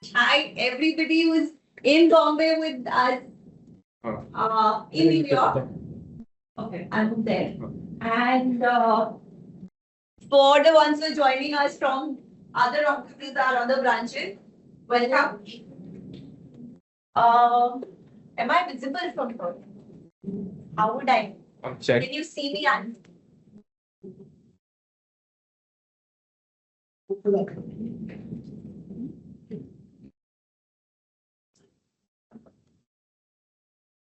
Hi, everybody who's in Bombay with us, in New York. Okay, I'm there. And for the ones who are joining us from other offices or other branches, welcome. Am I visible from here? How would I? Check. Can you see me?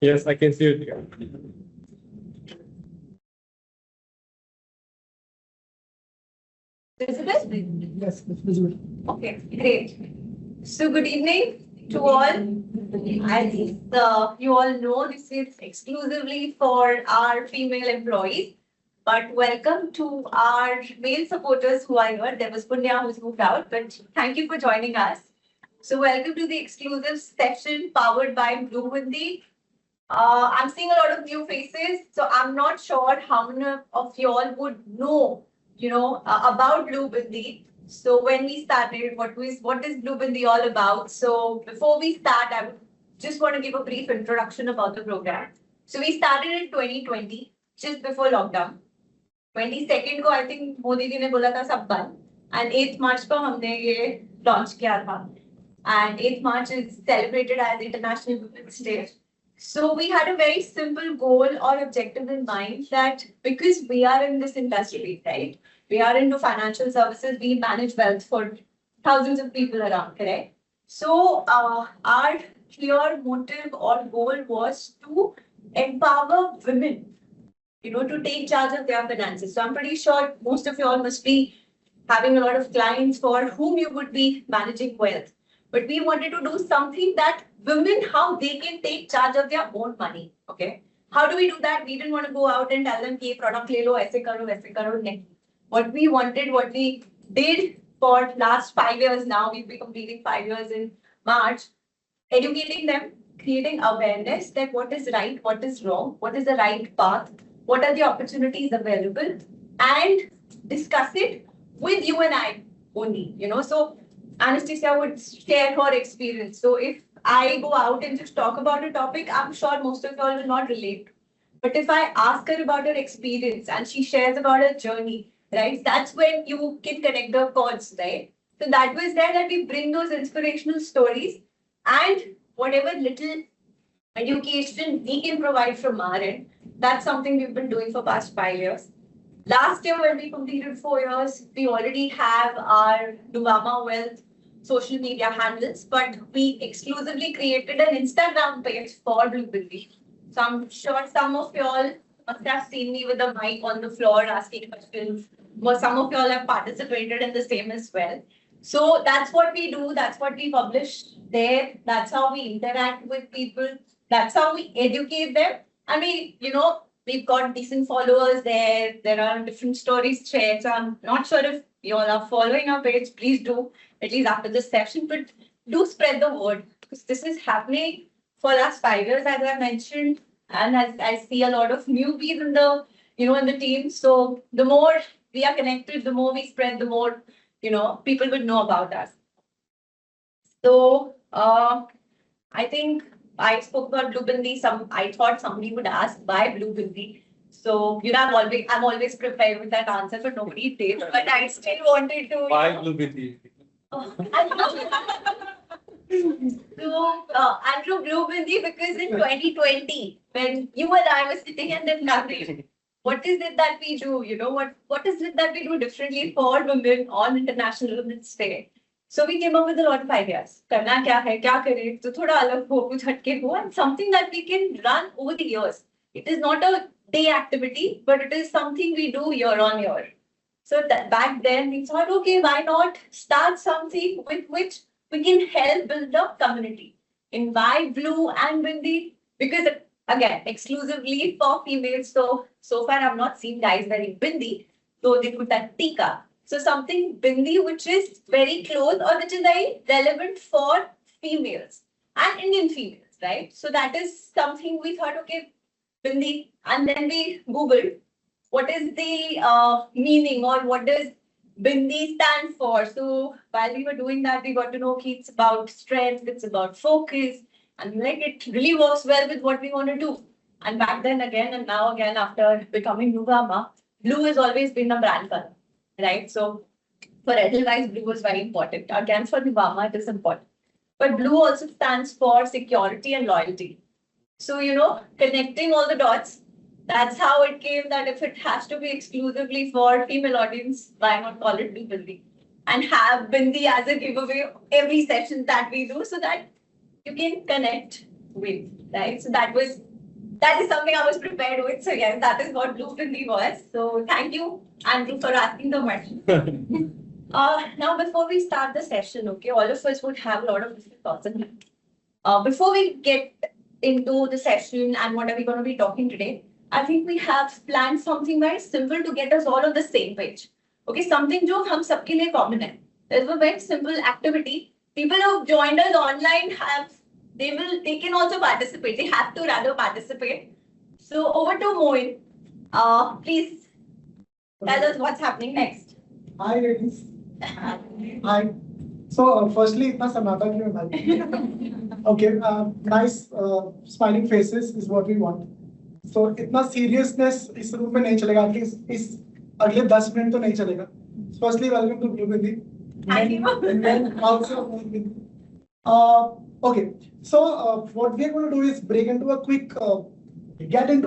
Yes, I can see it. Visible? Yes, it's visible. Okay, great. So good evening to all. As you all know, this is exclusively for our female employees. But welcome to our male supporters who are here. There was Punya who's moved out, but thank you for joining us. So welcome to the exclusive session powered by Blue Windy. I'm seeing a lot of new faces, so I'm not sure how many of you all would know, about Blue Windy. So when we started, what is Blue Windy all about? So before we start, I would just want to give a brief introduction about the program. So we started in 2020, just before lockdown. 22nd को I think Modi ji ने बोला था सब बंद, and 8th March को हमने ये launch किया था. And 8th March is celebrated as International Women's Day. So we had a very simple goal or objective in mind that because we are in this industry, right? We are into financial services, we manage wealth for thousands of people around, correct? So our clear motive or goal was to empower women, to take charge of their finances. So I'm pretty sure most of you all must be having a lot of clients for whom you would be managing wealth. But we wanted to do something that women, how they can take charge of their own money. Okay. How do we do that? We didn't want to go out and tell them, "Hey, product le lo, aise karo, nahi." What we wanted, what we did for last 5 years now, we'll be completing 5 years in March, educating them, creating awareness that what is right, what is wrong, what is the right path, what are the opportunities available, and discuss it with you and I only, So Anastasia would share her experience. So if I go out and just talk about a topic, I'm sure most of y'all will not relate. But if I ask her about her experience and she shares about her journey, right, that's when you can connect the chords, right? So that was there that we bring those inspirational stories and whatever little education we can provide from our end. That's something we've been doing for past 5 years. Last year, when we completed 4 years, we already have our Nuvama Wealth social media handles, but we exclusively created an Instagram page for Blueberry. So I'm sure some of y'all must have seen me with a mic on the floor asking questions, or some of y'all have participated in the same as well. So that's what we do, that's what we publish there, that's how we interact with people, that's how we educate them. I mean, we've got decent followers there. There are different stories shared. So I'm not sure if you all are following our page. Please do, at least after this session. But do spread the word because this is happening for last 5 years, as I mentioned, and as I see a lot of newbies in the in the team. So the more we are connected, the more we spread, the more people would know about us. So I think I spoke about Blue Bindi. I thought somebody would ask why Blue Bindi. So I'm always prepared with that answer, but nobody did. But I still wanted to. Why Blue Bindi? Oh, so I'm from Blue Bindi because in 2020, when you and I were sitting in the country, what is it that we do? What is it that we do differently for women on International Women's Day? So we came up with a lot of ideas. करना क्या है, क्या करें, तो थोड़ा अलग हो, कुछ हटके हो, and something that we can run over the years. It is not a day activity, but it is something we do year on year. So that back then we thought, okay, why not start something with which we can help build a community. In why Blue and Bindi? Because again, exclusively for females. So far I've not seen guys wearing Bindi, though they put that tika. So something bindi which is very close or which is very relevant for females and Indian females, right? So that is something we thought, okay, bindi, and then we Googled what is the meaning or what does Bindi stands for. So while we were doing that, we got to know it's about strength, it's about focus, and like it really works well with what we want to do. And back then again, and now again, after becoming Nuvama, blue has always been a brand color, right? So for Edelweiss, blue is very important. Again, for Nuvama, it is important. But blue also stands for security and loyalty. So, connecting all the dots, that's how it came that if it has to be exclusively for female audience, why not call it Blue Bindi? And have Bindi as a giveaway every session that we do so that you can connect with, right? So that is something I was prepared with. So yes, that is what Blue Bindi was. So thank you, Andrew, for asking the question. Now, before we start the session, okay, all of us would have a lot of different thoughts. And before we get into the session and what are we going to be talking today, I think we have planned something very simple to get us all on the same page. Okay, something जो हम सबके लिए common है. There's a very simple activity. People who joined us online they can also participate. They have to rather participate. So over to Moin. Please tell us what's happening next. Hi, ladies. Hi. So, firstly, इतना सन्नाटा क्यों है भाई? Okay, nice smiling faces is what we want. So, इतना seriousness इस room में नहीं चलेगा. At least इस अगले 10 मिनट तो नहीं चलेगा. Firstly, welcome to Blue Bindi. Thank you. And then also Blue Bindi. Okay, so what we are going to do is get into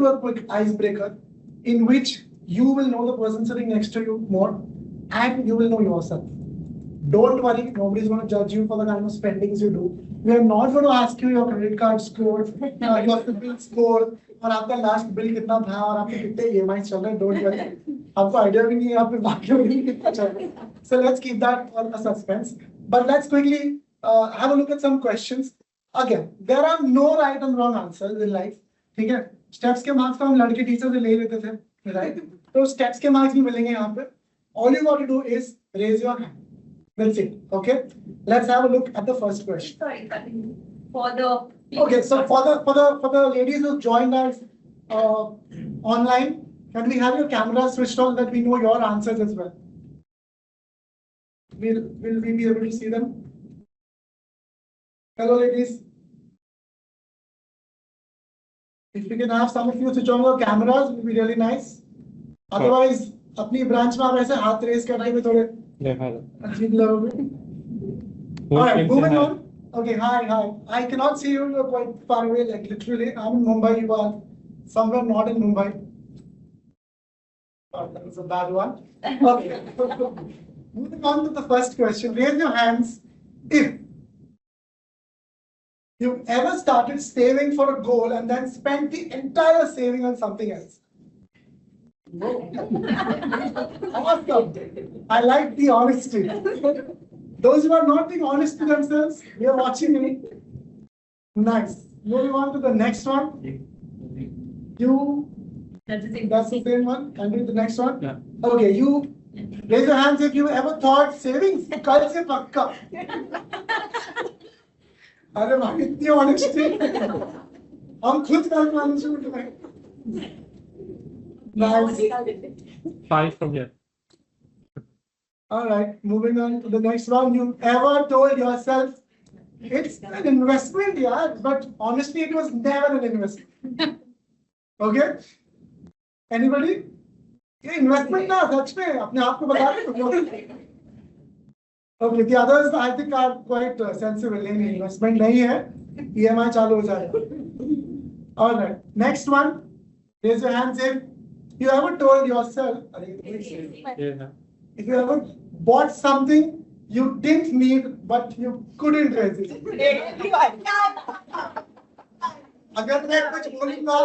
a quick icebreaker in which you will know the person sitting next to you more and you will know yourself. Don't worry, nobody's going to judge you for the kind of spendings you do. We are not going to ask you your credit card score, your bill score, और आपका last bill कितना था और आपके कितने EMI चल रहे हैं. Don't worry, आपको आइडिया भी नहीं है आपके बाकी बिल कितना चल रहा है. So let's keep that on a suspense. But let's quickly have a look at some questions. Again, there are no right and wrong answers in life. ठीक है? Steps के marks तो हम लड़के टीचर से ले लेते थे, right? तो steps के marks भी मिलेंगे यहाँ पे. All you got to do is raise your hand. That's it. Okay. Let's have a look at the first question. Sorry, for the Okay, so for the ladies who joined us online, can we have your camera switched on that we know your answers as well? Will we be able to see them? Hello, ladies. If we can have some of you switch on your cameras, it will be really nice. Otherwise, अपनी branch में आप ऐसे हाथ raise करते हुए थोड़े अजीब लगोगे. All right, moving on. Okay, hi. I cannot see you. You're quite far away, like literally. I'm in Mumbai. You are somewhere not in Mumbai. Oh, that was a bad one. Okay. Moving on to the first question. Raise your hands if you ever started saving for a goal and then spent the entire saving on something else. Awesome. I like the honesty. Those who are not being honest to themselves, they are watching me. Nice. Moving on to the next one. That's the same one. Can we do the next one? Yeah. Okay, you raise your hands if you ever thought savings कल से पक्का. अरे भाई इतनी honesty. हम खुद कल मालूम शुरू करें. Nice. 5 from here. All right, moving on to the next one. You ever told yourself it's an investment, yeah, but honestly, it was never an investment. Okay? Anybody? ये investment ना सच में अपने आप को बता रहे हो. Okay, the others I think are quite sensible. नहीं investment नहीं है, EMI चालू हो जाएगा. All right, next one. Raise your hands if you ever told yourself. Yeah. If you ever bought something you didn't need but you couldn't resist. अगर मैं कुछ बोलूंगा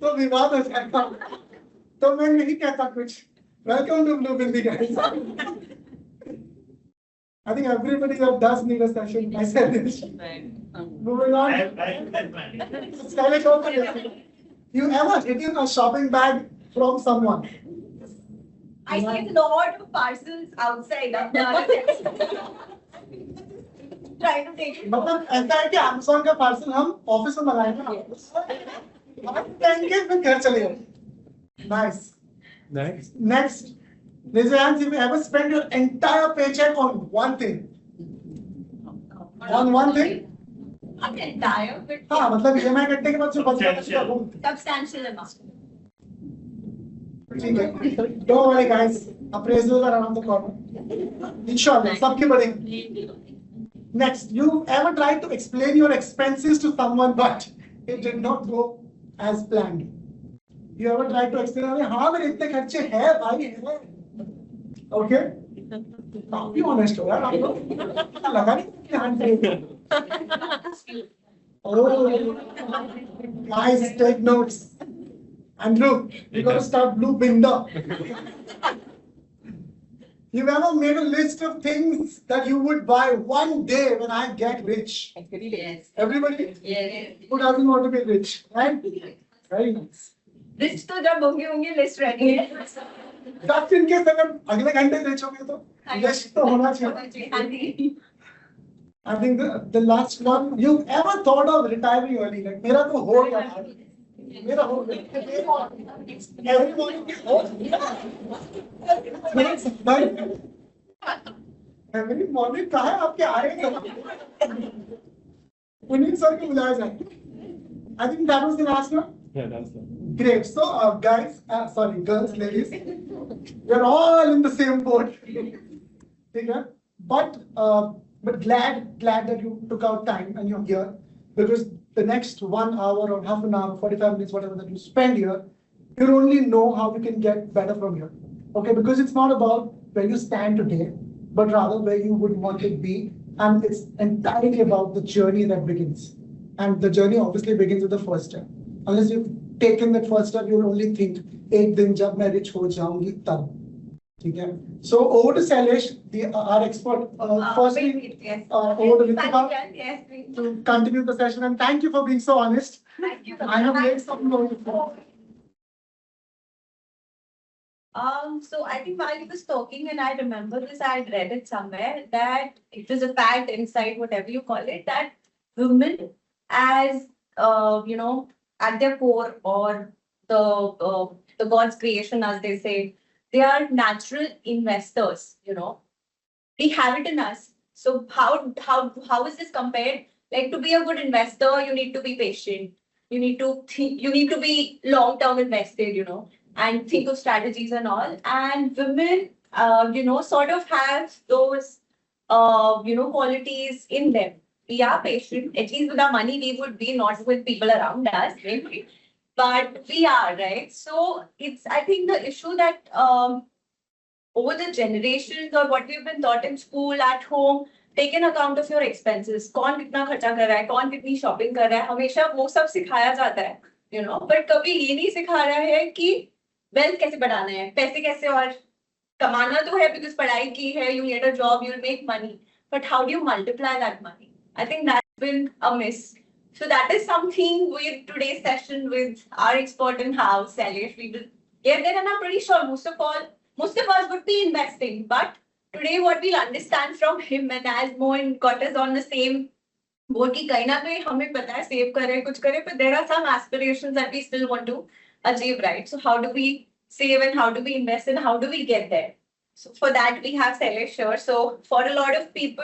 तो विवाद हो जाएगा. तो मैं नहीं कहता कुछ. Welcome to Blue Bindi, guys. I think everybody that does need a session. I said this. Moving on. Stylish open. You ever hidden a shopping bag from someone? I see a lot of parcels outside. Trying to take it. मतलब ऐसा है कि Amazon का parcel हम office में मंगाएंगे. हम कहेंगे फिर घर चले जाएंगे. Nice. Next. Next, Raise your hands if you ever spend your entire paycheck on one thing. On one thing? Not entire, but हाँ मतलब EMI कटने के बाद जो बच गया वो substantial amount. ठीक है. Don't worry guys, appraisals are around the corner. Inshallah, सबके बढ़ेंगे. Next, you ever tried to explain your expenses to someone but it did not go as planned? You ever tried to explain? अरे हाँ मेरे इतने खर्चे हैं भाई हैं. Okay? काफी honest हो यार आप लोग. लगा नहीं कि हाँ ठीक. Oh, guys, take notes. Andrew, you got to start blue binder. You've ever made a list of things that you would buy one day when I get rich? Yes. Everybody Yes. who doesn't want to be rich, right? Very nice. Rich तो जब होंगे list ready है. Just in case अगर अगले घंटे rich हो गए तो list तो होना चाहिए. I think the last one, you ever thought of retiring early? Like मेरा तो हो गया यार. मेरा हो गया. Everybody हो गया. Every morning कहाँ है आपके आए हैं? पुनीत सर को बुलाया जाए. I think that was the last one. Yeah, that's it. Great. So, guys, sorry, girls, ladies, we're all in the same boat. Okay? But glad that you took out time and you're here, because the next 1 hour or half an hour, 45 minutes, whatever that you spend here, you'll only know how you can get better from here. Okay? Because it's not about where you stand today, but rather where you would want to be. And it's entirely about the journey that begins. And the journey obviously begins with the first step. Unless you've taken that first step, you'll only think, एक दिन जब मैं rich हो जाऊंगी तब. ठीक है. So over to Sailesh, our expert. Firstly, Yes. over to Ritika Yes, please. to continue the session. And thank you for being so honest. Thank you. I have made some noise before. So I think while he was talking, and I remember this, I had read it somewhere that it was a fact, insight, whatever you call it, that women, as at their core, or the God's creation, as they say, they are natural investors. We have it in us. So how is this compared? Like, to be a good investor, you need to be patient. You need to think. You need to be long-term invested. And think of strategies and all. And women, sort of have those, qualities in them. We are patient. At least with our money, we would be, not with people around us, maybe. But we are, right? So I think the issue that over the generations, or what we've been taught in school, at home, take an account of your expenses. कौन कितना खर्चा कर रहा है, कौन कितनी shopping कर रहा है, हमेशा वो सब सिखाया जाता है, but कभी ये नहीं सिखा रहा है कि wealth कैसे बढ़ाना है, पैसे कैसे और कमाना तो है, because पढ़ाई की है, you get a job, you'll make money, but how do you multiply that money? I think that's been a miss. So that is something with today's session with our expert in house, Sailesh, we will get there, and I'm pretty sure most of us would be investing, but today what we'll understand from him, and as Mohan got us on the same boat, कि कहीं ना कहीं हमें पता है save करें कुछ करें, but there are some aspirations that we still want to achieve, right? So how do we save, and how do we invest, and how do we get there? So for that we have Sailesh here. So for a lot of people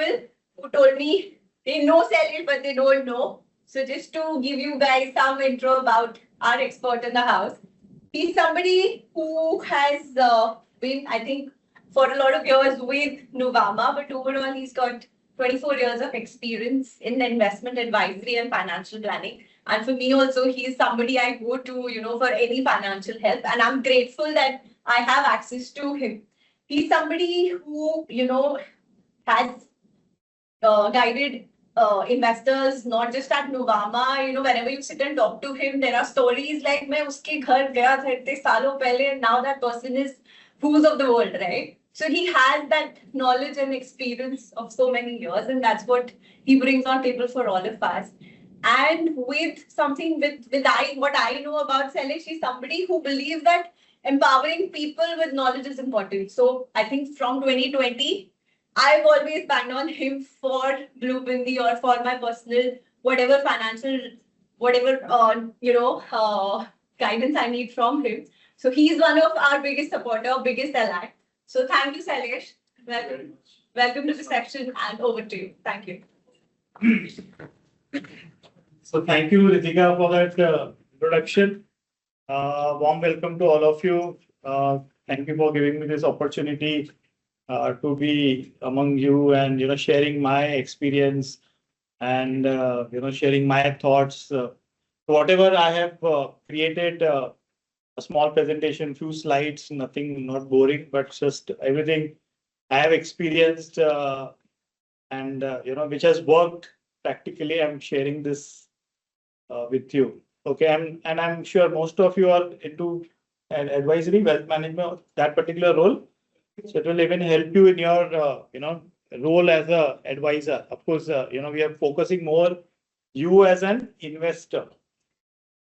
who told me they know Sailesh but they don't know, so just to give you guys some intro about our expert in the house, he's somebody who has been, I think, for a lot of years with Nuvama, but overall he's got 24 years of experience in investment advisory and financial planning. And for me also, he is somebody I go to, for any financial help. And I'm grateful that I have access to him. He's somebody who, has guided investors, not just at Nuvama. Whenever you sit and talk to him, there are stories like, मैं उसके घर गया था इतने सालों पहले, and now that person is who's of the world, right? So he has that knowledge and experience of so many years, and that's what he brings on table for all of us. And with something what I know about Sailesh, he's somebody who believes that empowering people with knowledge is important. So I think from 2020, I've always banged on him for Blue Bindi or for my personal, whatever financial, guidance I need from him. So he's one of our biggest supporter, biggest ally. So thank you, Sailesh. Welcome to the section and over to you. Thank you. So thank you, Ritika, for that introduction. Warm welcome to all of you. Thank you for giving me this opportunity to be among you and sharing my experience and sharing my thoughts. Whatever I have created a small presentation, few slides, nothing not boring, but just everything I have experienced and which has worked practically. I'm sharing this with you. Okay, and I'm sure most of you are into an advisory, wealth management, that particular role. So it will even help you in your role as a advisor. Of course, we are focusing more you as an investor.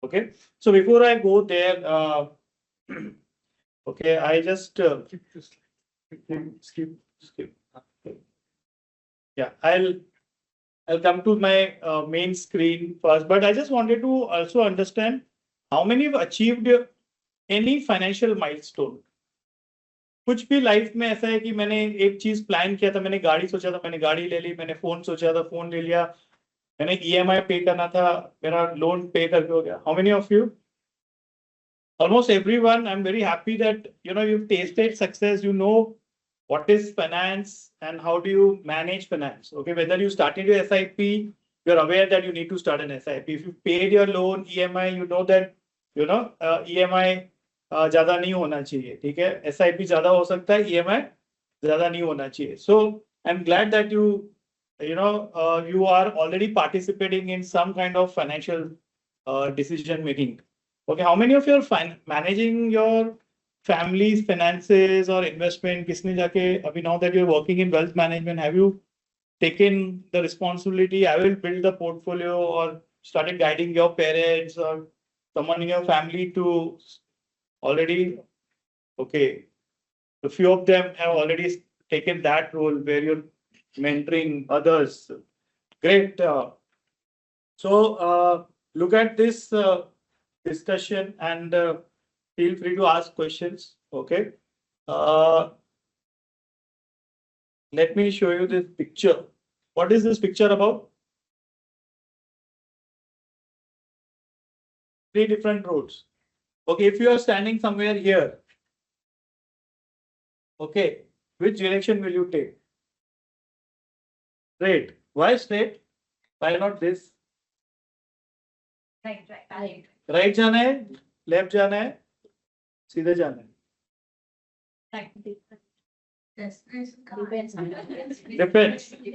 Okay, so before I go there, okay, I just skip. Yeah, I'll come to my main screen first, but I just wanted to also understand how many have achieved any financial milestone. कुछ भी life में ऐसा है कि मैंने एक चीज plan किया था, मैंने गाड़ी सोचा था, मैंने गाड़ी ले ली, मैंने फोन सोचा था, फोन ले लिया, मैंने EMI पे करना था, मेरा लोन पे करके हो गया. How many of you? Almost everyone. I'm very happy that you've tasted success. You know what is finance and how do you manage finance. Okay, whether you started your SIP, you're aware that you need to start an SIP. If you paid your loan EMI, you know that EMI ज्यादा नहीं होना चाहिए. ठीक है, SIP ज्यादा हो सकता है, EMI ज्यादा नहीं होना चाहिए. So I'm glad that you are already participating in some kind of financial decision making. Okay, how many of you are managing your family's finances or investment? किसने जाके अभी, now that you're working in wealth management, have you taken the responsibility? I will build the portfolio or started guiding your parents or someone in your family to already? Okay, a few of them have already taken that role where you're mentoring others. Great. So look at this discussion and feel free to ask questions. Okay. Let me show you this picture. What is this picture about? 3 different roads. Okay, if you are standing somewhere here, okay, which direction will you take? Straight. Why straight? Why not this? Right. Right जाना है, left जाना है, सीधे जाना है.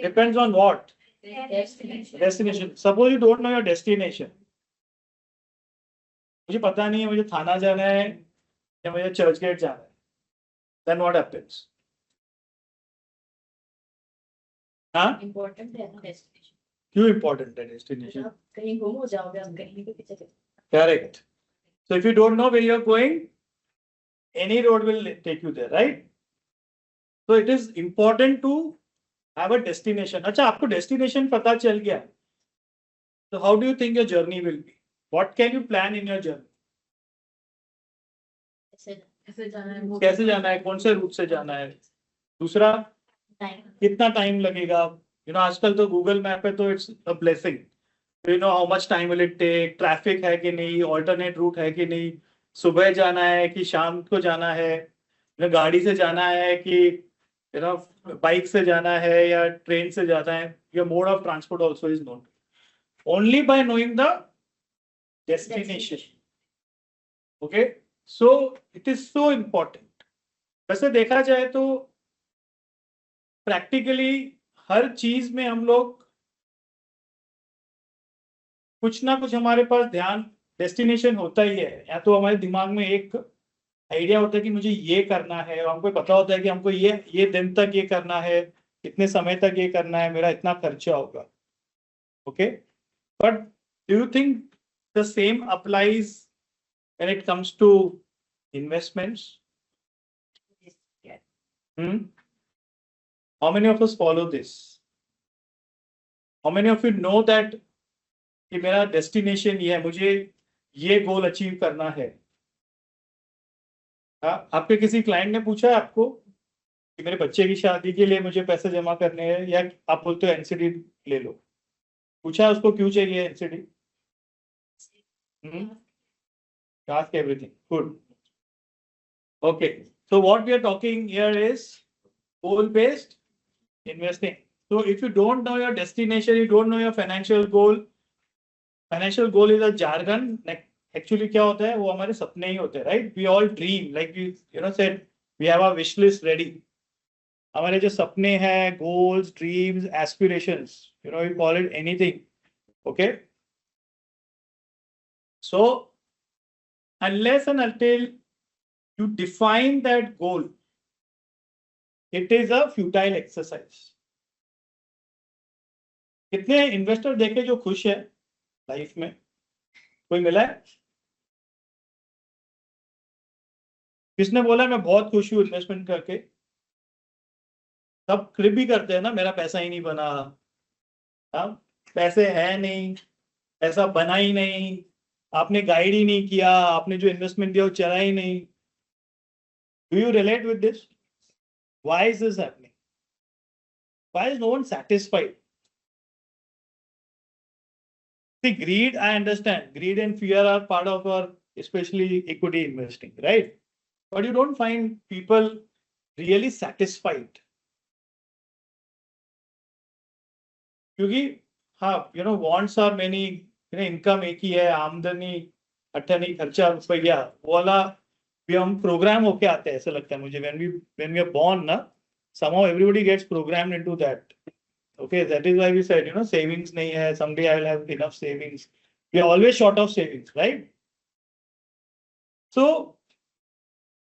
Depends on what? Destination. Suppose you don't know your destination. मुझे पता नहीं है मुझे थाना जाना है या मुझे चर्च गेट जाना है. Then what happens? हाँ? इम्पोर्टेंट है ना डेस्टिनेशन. क्यों important है destination? आप कहीं गुम हो जाओगे, आप कहीं भी पीछे चले. Correct. So if you don't know where you're going, any road will take you there, right? So it is important to have a destination. अच्छा, आपको destination पता चल गया. So how do you think your journey will be? What can you plan in your journey? कैसे जाना है, कैसे जाना है, कौन से रूट से जाना है? दूसरा, टाइम. कितना टाइम लगेगा? आजकल तो गूगल मैप है तो it's a blessing. How much time will it take, traffic है कि नहीं, ऑल्टरनेट रूट है कि नहीं, सुबह जाना है कि शाम को जाना है, गाड़ी से जाना है कि बाइक से जाना है या ट्रेन से जाना है. Your mode of transport also is known only by knowing the destination. Okay, so it is so important. वैसे देखा जाए तो प्रैक्टिकली हर चीज में हम लोग कुछ ना कुछ हमारे पास ध्यान डेस्टिनेशन होता ही है. या तो हमारे दिमाग में एक आइडिया होता है कि मुझे ये करना है, और हमको पता होता है कि हमको ये दिन तक ये करना है, इतने समय तक ये करना है, मेरा इतना खर्चा होगा. Okay, but do you think the same applies when it comes to investments? How many of us follow this? How many of you know that कि मेरा destination ये है, मुझे ये goal achieve करना है? आपके किसी client ने पूछा है आपको कि मेरे बच्चे की शादी के लिए मुझे पैसे जमा करने हैं, या आप बोलते हो एनसीडी ले लो? पूछा उसको क्यों चाहिए NCD? Ask everything. Good. Okay. So what we are talking here is goal-based investing. So if you don't know your destination, you don't know your financial goal. Financial goal is a jargon. Actually, क्या होता है? वो हमारे सपने ही होते हैं, right? We all dream, like we, said, we have a wish list ready. हमारे जो सपने हैं, goals, dreams, aspirations, you call it anything. Okay. So unless and until you define that goal, it is a futile exercise. कितने investor देखे जो खुश है life में? कोई मिला है? किसने बोला मैं बहुत खुश हूं इन्वेस्टमेंट करके? सब क्रिप भी करते हैं ना, मेरा पैसा ही नहीं बना, पैसे है नहीं, पैसा बना ही नहीं, आपने गाइड ही नहीं किया, आपने जो इन्वेस्टमेंट दिया वो चला ही नहीं. Do you relate with this? Why is this happening? Why is no one satisfied? See, greed, I understand. Greed and fear are part of our, especially equity investing, right? But you don't find people really satisfied. क्योंकि हाँ, wants are many, income एक ही है, आमदनी अठनी खर्चा रुपया, वो वाला भी हम प्रोग्राम होके आते हैं, ऐसा लगता है मुझे. when we are born ना, somehow everybody gets programmed into that. Okay, that is why we said, savings nahi hai, someday I will have enough savings. We are always short of savings, right? So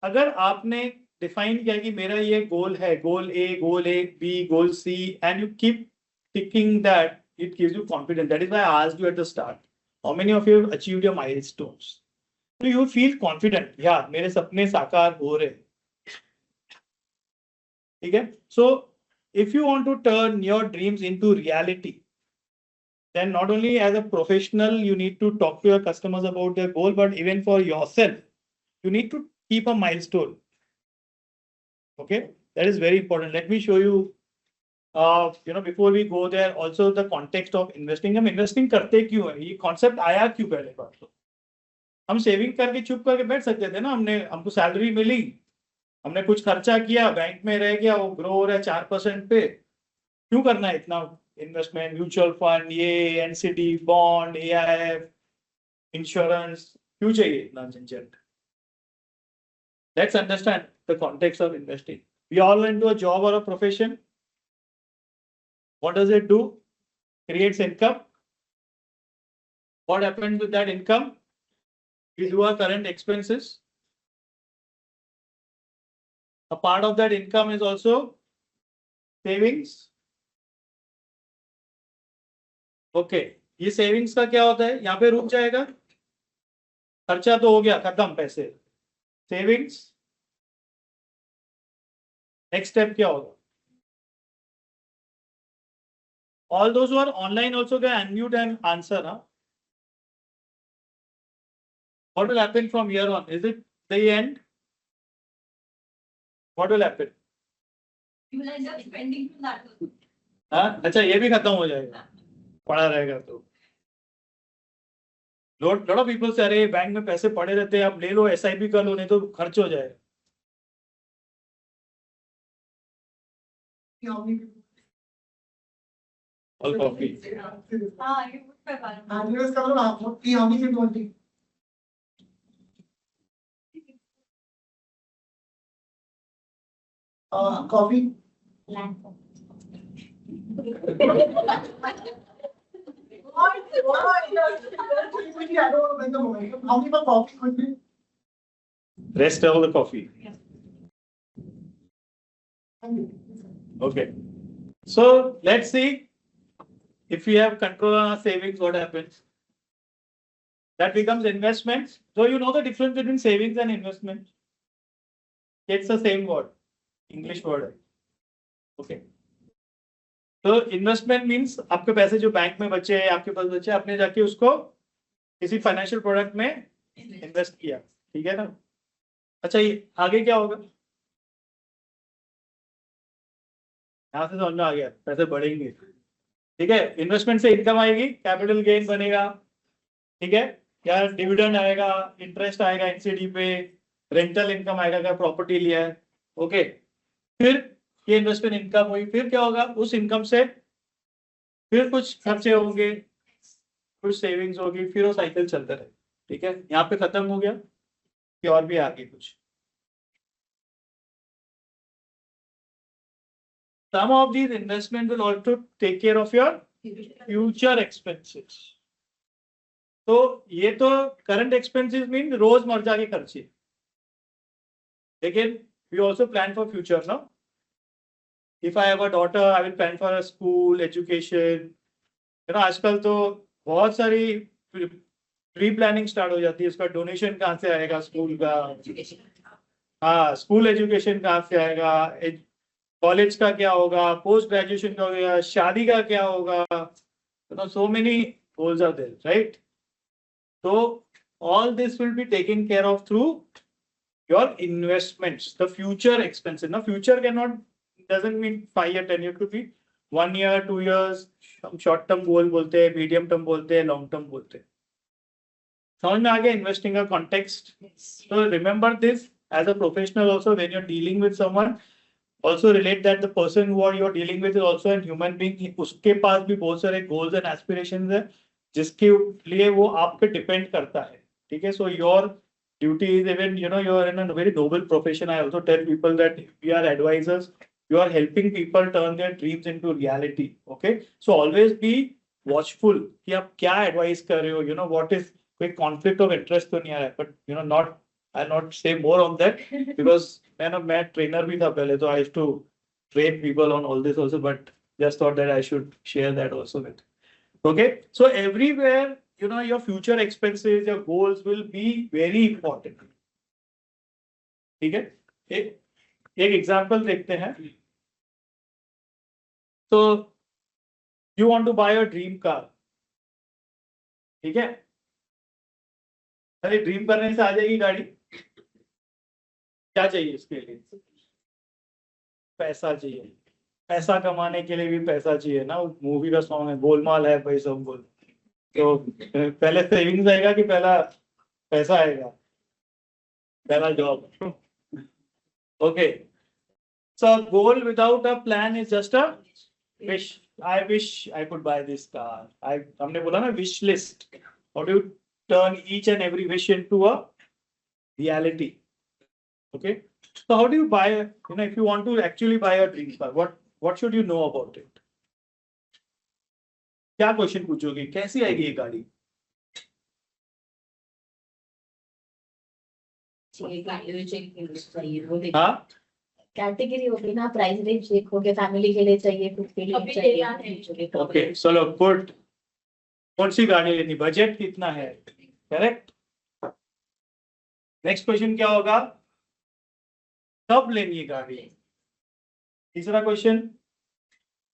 अगर आपने define किया कि मेरा ये goal है, goal A, goal A, B, goal C, and you keep ticking that, it gives you confidence. That is why I asked you at the start, how many of you have achieved your milestones? So you feel confident, yeah, मेरे सपने साकार हो रहे. ठीक है? So if you want to turn your dreams into reality, then not only as a professional, you need to talk to your customers about their goal, but even for yourself, you need to keep a milestone. Okay, that is very important. Let me show you, before we go there, also the context of investing. हम investing करते क्यों हैं? ये concept आया क्यों पहले बात तो? हम सेविंग करके चुप करके बैठ सकते थे ना, हमको सैलरी मिली, हमने कुछ खर्चा किया, बैंक में रह गया, वो ग्रो हो रहा है 4% पे, क्यों करना है इतना इन्वेस्टमेंट, म्यूचुअल फंड, ये एनसीडी, बॉन्ड, एआईएफ, इंश्योरेंस, क्यों चाहिए इतना झंझट? Let's understand the context of investing. We all went to a job or a profession. What does it do? Creates income. What happens with that income? We do our current expenses. A part of that income is also savings. Okay, ये savings का क्या होता है? यहाँ पे रुक जाएगा, खर्चा तो हो गया, खत्म पैसे. Savings. Next step क्या होगा? All those who are online also can unmute and answer. Huh? What will happen from here on? Is it the end? What will happen? You will end up spending on that. हाँ, अच्छा ये भी खत्म हो जाएगा, पड़ा रहेगा तो. lot of people say अरे बैंक में पैसे पड़े रहते हैं, आप ले लो, SIP कर लो, नहीं तो खर्च हो जाएगा. All coffee. हाँ, ये मुझ पे बात. Analyze कर लो ना आप, कि how many people want coffee? I don't want to bring the momentum. How many for coffee could be? Rest all the coffee. Okay. So let's see if we have control on our savings, what happens? That becomes investments. So you know the difference between savings and investment. It's the same word, English word. Okay. तो investment means आपके पैसे जो bank में बचे हैं, आपके पास बचे, आपने जाके उसको किसी फाइनेंशियल प्रोडक्ट में इन्वेस्ट किया. ठीक है ना? अच्छा, ये आगे क्या होगा? यहाँ से समझ में आ गया, पैसे बढ़ेंगे। ठीक है, इन्वेस्टमेंट से इनकम आएगी, कैपिटल गेन बनेगा, ठीक है, या डिविडेंड आएगा, इंटरेस्ट आएगा एनसीडी पे, रेंटल इनकम आएगा अगर प्रॉपर्टी लिया है। ओके, फिर ये इन्वेस्टमेंट इनकम हुई, फिर क्या होगा, उस इनकम से फिर कुछ खर्चे होंगे, कुछ सेविंग्स होगी, फिर वो साइकिल चलता रहे। ठीक है, यहाँ पे खत्म हो गया कि और भी आगे कुछ। Some of these investment will also take care of your future expenses. तो ये तो करंट एक्सपेंसेस मीन रोजमर्रा के खर्चे, लेकिन we also plan for future now. If I have a daughter, I will plan for a school education. You know, आजकल तो बहुत सारी प्री प्लानिंग स्टार्ट हो जाती है, उसका डोनेशन कहाँ से आएगा स्कूल का, हाँ स्कूल एजुकेशन कहाँ से आएगा, कॉलेज का क्या होगा, पोस्ट ग्रेजुएशन का होगा, शादी का क्या होगा, so many goals are there, right? So all this will be taken care of through your investments, the future expenses. Now future doesn't mean 5 year, 10 year, could be 1 year, 2 years, short term goal बोलते हैं, medium term बोलते हैं, long term बोलते हैं। समझ में आ गया investing का context? So remember this as a professional also, when you're dealing with someone, also relate that the person who you're dealing with is also a human being. उसके पास भी बहुत सारे goals and aspirations है, जिसके लिए वो आप पे depend करता है। ठीक है, so your duty is, even you are in a very noble profession. I also tell people that we are advisors. You are helping people turn their dreams into reality. Okay, so always be watchful कि आप क्या advice कर रहे हो, what is कोई conflict of interest तो नहीं आ रहा है, but not, I'll not say more on that because मैं trainer भी था पहले, तो I used to train people on all this also, but just thought that I should share that also with. Okay, so everywhere, your future expenses, your goals will be very important. ठीक है, एक example देखते हैं। तो you want to buy a dream car, ठीक है, अरे dream करने से आ जाएगी गाड़ी, क्या चाहिए इसके लिए, पैसा चाहिए, पैसा कमाने के लिए भी पैसा चाहिए ना, मूवी का सॉन्ग है, गोलमाल है भाई सब बोल, तो पहले सेविंग्स आएगा कि पहला पैसा आएगा, पहला job. Okay, so goal without a plan is just a wish. I wish I could buy this car. हमने बोला ना wish list. How do you turn each and every wish into a reality? Okay. So how do you buy? If you want to actually buy a dream car, what should you know about it? क्या question पूछोगे, कैसी आएगी ये गाड़ी? हाँ, category होगी ना, price range देखोगे, फैमिली के लिए चाहिए, खुद के लिए चाहिए। ओके, चलो गुड। कौन सी गाड़ी लेनी, बजट कितना है, करेक्ट। नेक्स्ट क्वेश्चन क्या होगा, कब लेनी है गाड़ी। तीसरा क्वेश्चन,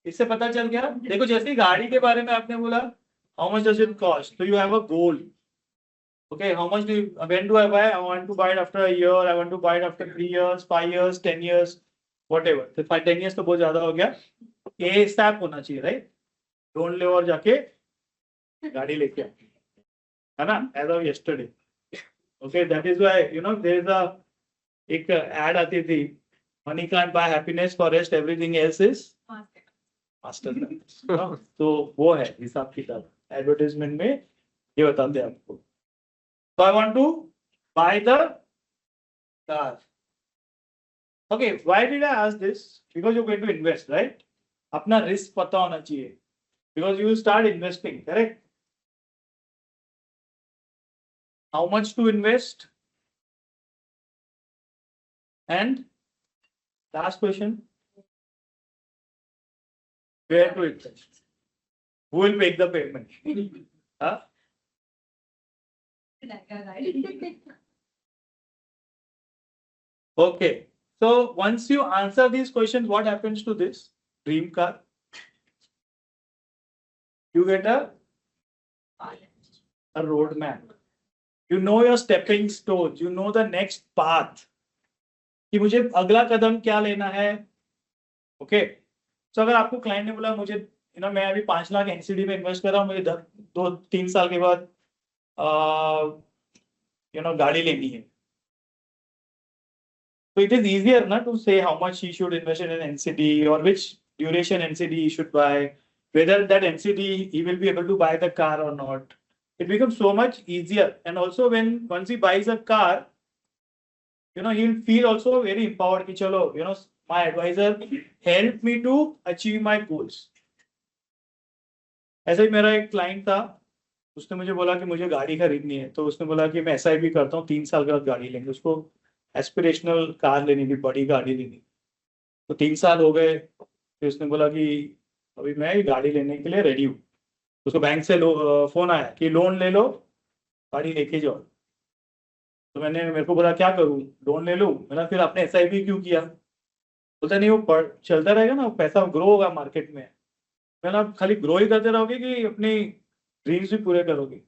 इससे पता चल गया। देखो, जैसे गाड़ी के बारे में आपने बोला how much does it cost, तो you have a goal. Okay, how much when do I buy? I want to buy it after a year. I want to buy it after 3 years, 5 years, 10 years, whatever. तो 10 years तो बहुत ज्यादा हो गया। A step होना चाहिए, right? Don't ले और जाके गाड़ी लेके, है ना? As of yesterday. Okay, that is why there is एक ad आती थी, money can't buy happiness, for rest everything else is faster than this. तो वो है हिसाब किताब, एडवर्टाइजमेंट में ये बताते हैं आपको। So I want to buy the car. Okay, why did I ask this? Because you're going to invest, right? अपना risk पता होना चाहिए, because you will start investing, correct? How much to invest? And last question, where to invest? Who will make the payment? Huh? Okay, so once you answer these questions, what happens to this dream car? You get a roadmap. You know your stepping stones. You know the next path. कि मुझे अगला कदम क्या लेना है. Okay, तो अगर आपको client ने बोला मुझे मैं अभी 5 लाख एनसीडी में इन्वेस्ट कर रहा हूँ, मुझे 2-3 साल के बाद गाड़ी लेनी है, so it is easier na to say how much he should invest in an NCD or which duration NCD he should buy, whether that NCD he will be able to buy the car or not. It becomes so much easier. And also once he buys a car, he'll feel also very empowered कि चलो, my advisor helped me to achieve my goals. ऐसे ही मेरा एक client था, उसने मुझे बोला कि मुझे गाड़ी खरीदनी है, तो उसने बोला कि मैं SIP करता हूँ, 3 साल के बाद गाड़ी लेंगे। उसको एस्पिरेशनल कार लेनी थी, बड़ी गाड़ी लेनी, तो 3 साल हो गए। फिर उसने बोला कि अभी मैं गाड़ी लेने के लिए रेडी हूँ। उसको बैंक से फोन आया कि लोन ले लो, गाड़ी लेके जाओ। तो मेरे को बोला क्या करूँ, लोन ले लूँ? मैंने फिर आपने SIP क्यों किया? बोलता नहीं, वो चलता रहेगा ना, पैसा ग्रो होगा मार्केट में। मैंने आप खाली ग्रो ही करते रहोगे कि अपनी ड्रीम्स भी पूरे करोगे?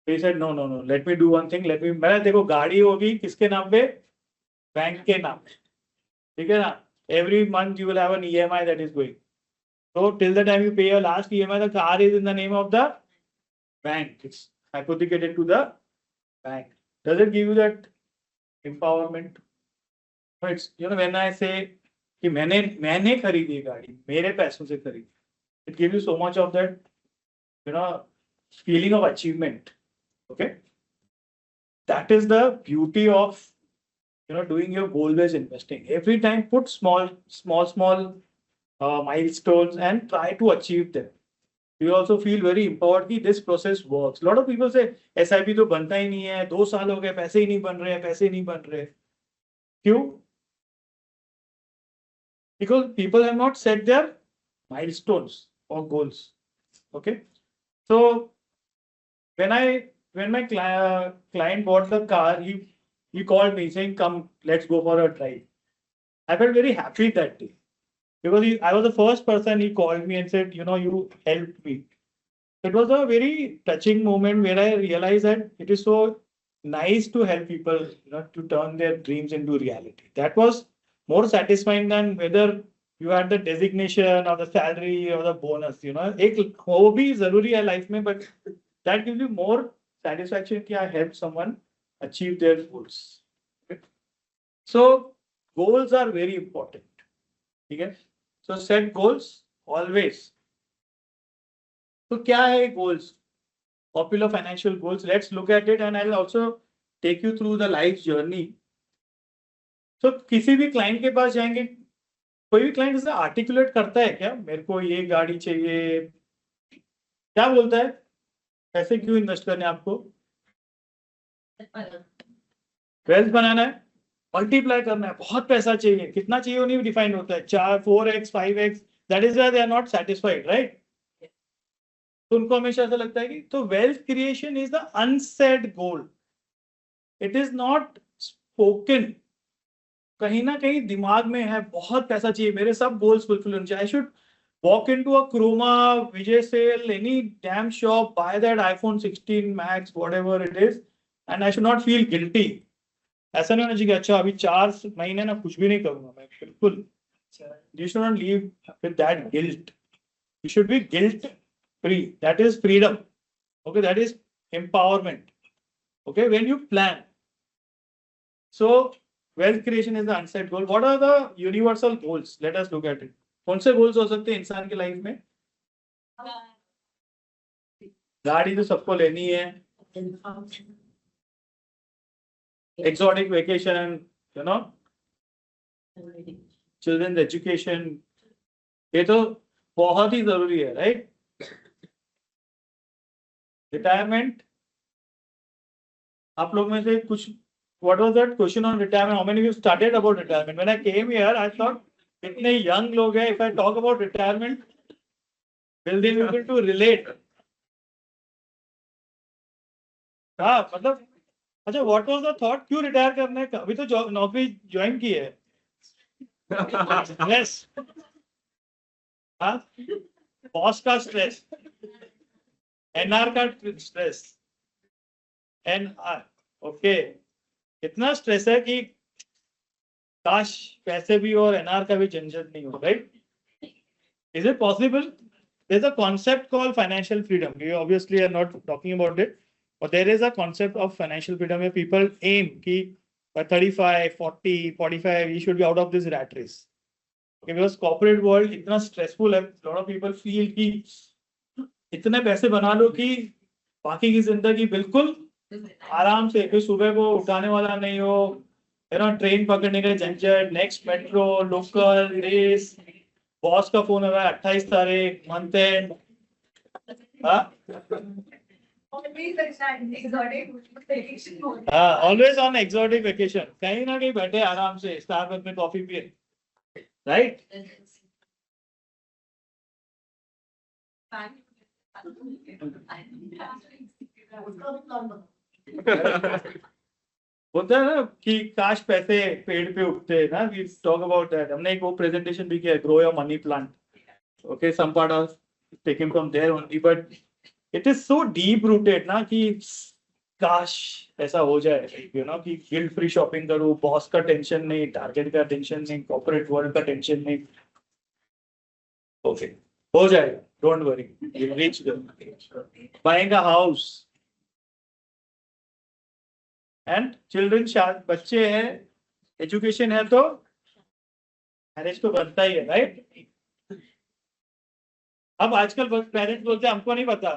He said no, let me do one thing, मैंने देखो गाड़ी होगी किसके नाम पे? बैंक के नाम पे, ठीक है ना? Every month you will have an EMI that is going. So till the time you pay your last EMI, the car is in the name of the bank. It's hypothecated to the bank. Does it give you that empowerment? It's when I say कि मैंने खरीदी गाड़ी, मेरे पैसों से खरीदी, it gives you so much of that feeling of achievement. Okay, that is the beauty of doing your goal-based investing. Every time put small milestones and try to achieve them. You also feel very empowered कि this process works. A lot of people say SIP तो बनता ही नहीं है, 2 साल हो गए, पैसे ही नहीं बन रहे। क्यों? Because people have not set their milestones or goals. Okay, so when my client bought the car, he called me saying, "Come, let's go for a drive." I felt very happy that day because I was the first person he called me and said, "You helped me." It was a very touching moment where I realized that it is so nice to help people, to turn their dreams into reality. That was more satisfying than whether you had the designation or the salary or the bonus. एक वो भी जरूरी है life में, but that gives you more satisfaction कि I helped someone achieve their goals. Okay? So goals are very important. Okay? So set goals always. So क्या है goals? Popular financial goals. Let's look at it, and I'll also take you through the life journey. So किसी भी client के पास जाएंगे, कोई भी client इसे articulate करता है क्या? मेरे को ये गाड़ी चाहिए, क्या बोलता है? पैसे क्यों इन्वेस्ट करने आपको? वेल्थ बनाना है, मल्टीप्लाई करना है, बहुत पैसा चाहिए, कितना चाहिए वो नहीं डिफाइन होता है, 4x 5x, that is why they are not satisfied, right? तो उनको हमेशा ऐसा लगता है कि तो wealth creation is the unsaid goal, it is not spoken, कहीं ना कहीं दिमाग में है बहुत पैसा चाहिए, मेरे सब गोल्स फुलफिल होने चाहिए, I should walk into a Croma, Vijay Sale, any damn shop, buy that iPhone 16 Max, whatever it is, and I should not feel guilty. ऐसा नहीं होना चाहिए कि अच्छा अभी 4 महीने ना कुछ भी नहीं करूंगा मैं, बिल्कुल. You should not live with that guilt. You should be guilt free. That is freedom. Okay, that is empowerment. Okay, when you plan. So wealth creation is the unset goal. What are the universal goals? Let us look at it. कौन से goals हो सकते हैं इंसान की life में? गाड़ी तो सबको लेनी है, एक्सोटिक वेकेशन, चिल्ड्रन एजुकेशन, ये तो बहुत ही जरूरी है, राइट? रिटायरमेंट, आप लोग में से कुछ, what was that question on retirement? How many of you started about retirement? When I came here, I thought इतने यंग लोग हैं, if I talk about retirement, will they be able to relate? हाँ, मतलब अच्छा, what was the thought? क्यों retire करने का? अभी तो नौकरी ज्वाइन की है. स्ट्रेस, हाँ, बॉस का स्ट्रेस, एनआर का स्ट्रेस, एनआर, ओके, इतना स्ट्रेस है कि काश पैसे भी और एनआर का भी झंझट नहीं हो, right? Is it possible? There's a concept called financial freedom. We obviously are not talking about it, but there is a concept of financial freedom where people aim कि by 35, 40, 45, we should be out of this rat race. Okay, because corporate world इतना stressful है, lot of people feel कि इतने पैसे बना लो कि बाकी की जिंदगी बिल्कुल आराम से, फिर सुबह को उठाने वाला नहीं हो, ट्रेन पकड़ने का झंझट, next metro, local race, boss का फोन आ रहा है 28 तारीख, month end, always on exotic vacation, कहीं ना कहीं बैठे आराम से स्टारबक्स में कॉफी पिए, राइट? होता है ना कि काश पैसे पेड़ पे उगते ना, वी टॉक अबाउट दैट. हमने एक वो प्रेजेंटेशन भी किया, grow your money plant. Okay, some part of taken from there only, but it is so deep rooted ना कि काश ऐसा हो जाए, कि गिल्ट फ्री शॉपिंग करूं, बॉस का टेंशन नहीं, टारगेट का टेंशन नहीं, कॉर्पोरेट वर्ल्ड का टेंशन नहीं. ओके, हो जाएगा, don't worry, you reach buying a house and children, बच्चे हैं, एजुकेशन है, तो मैरिज तो बनता ही है, राइट? अब आजकल पेरेंट्स बोलते हैं हमको नहीं पता,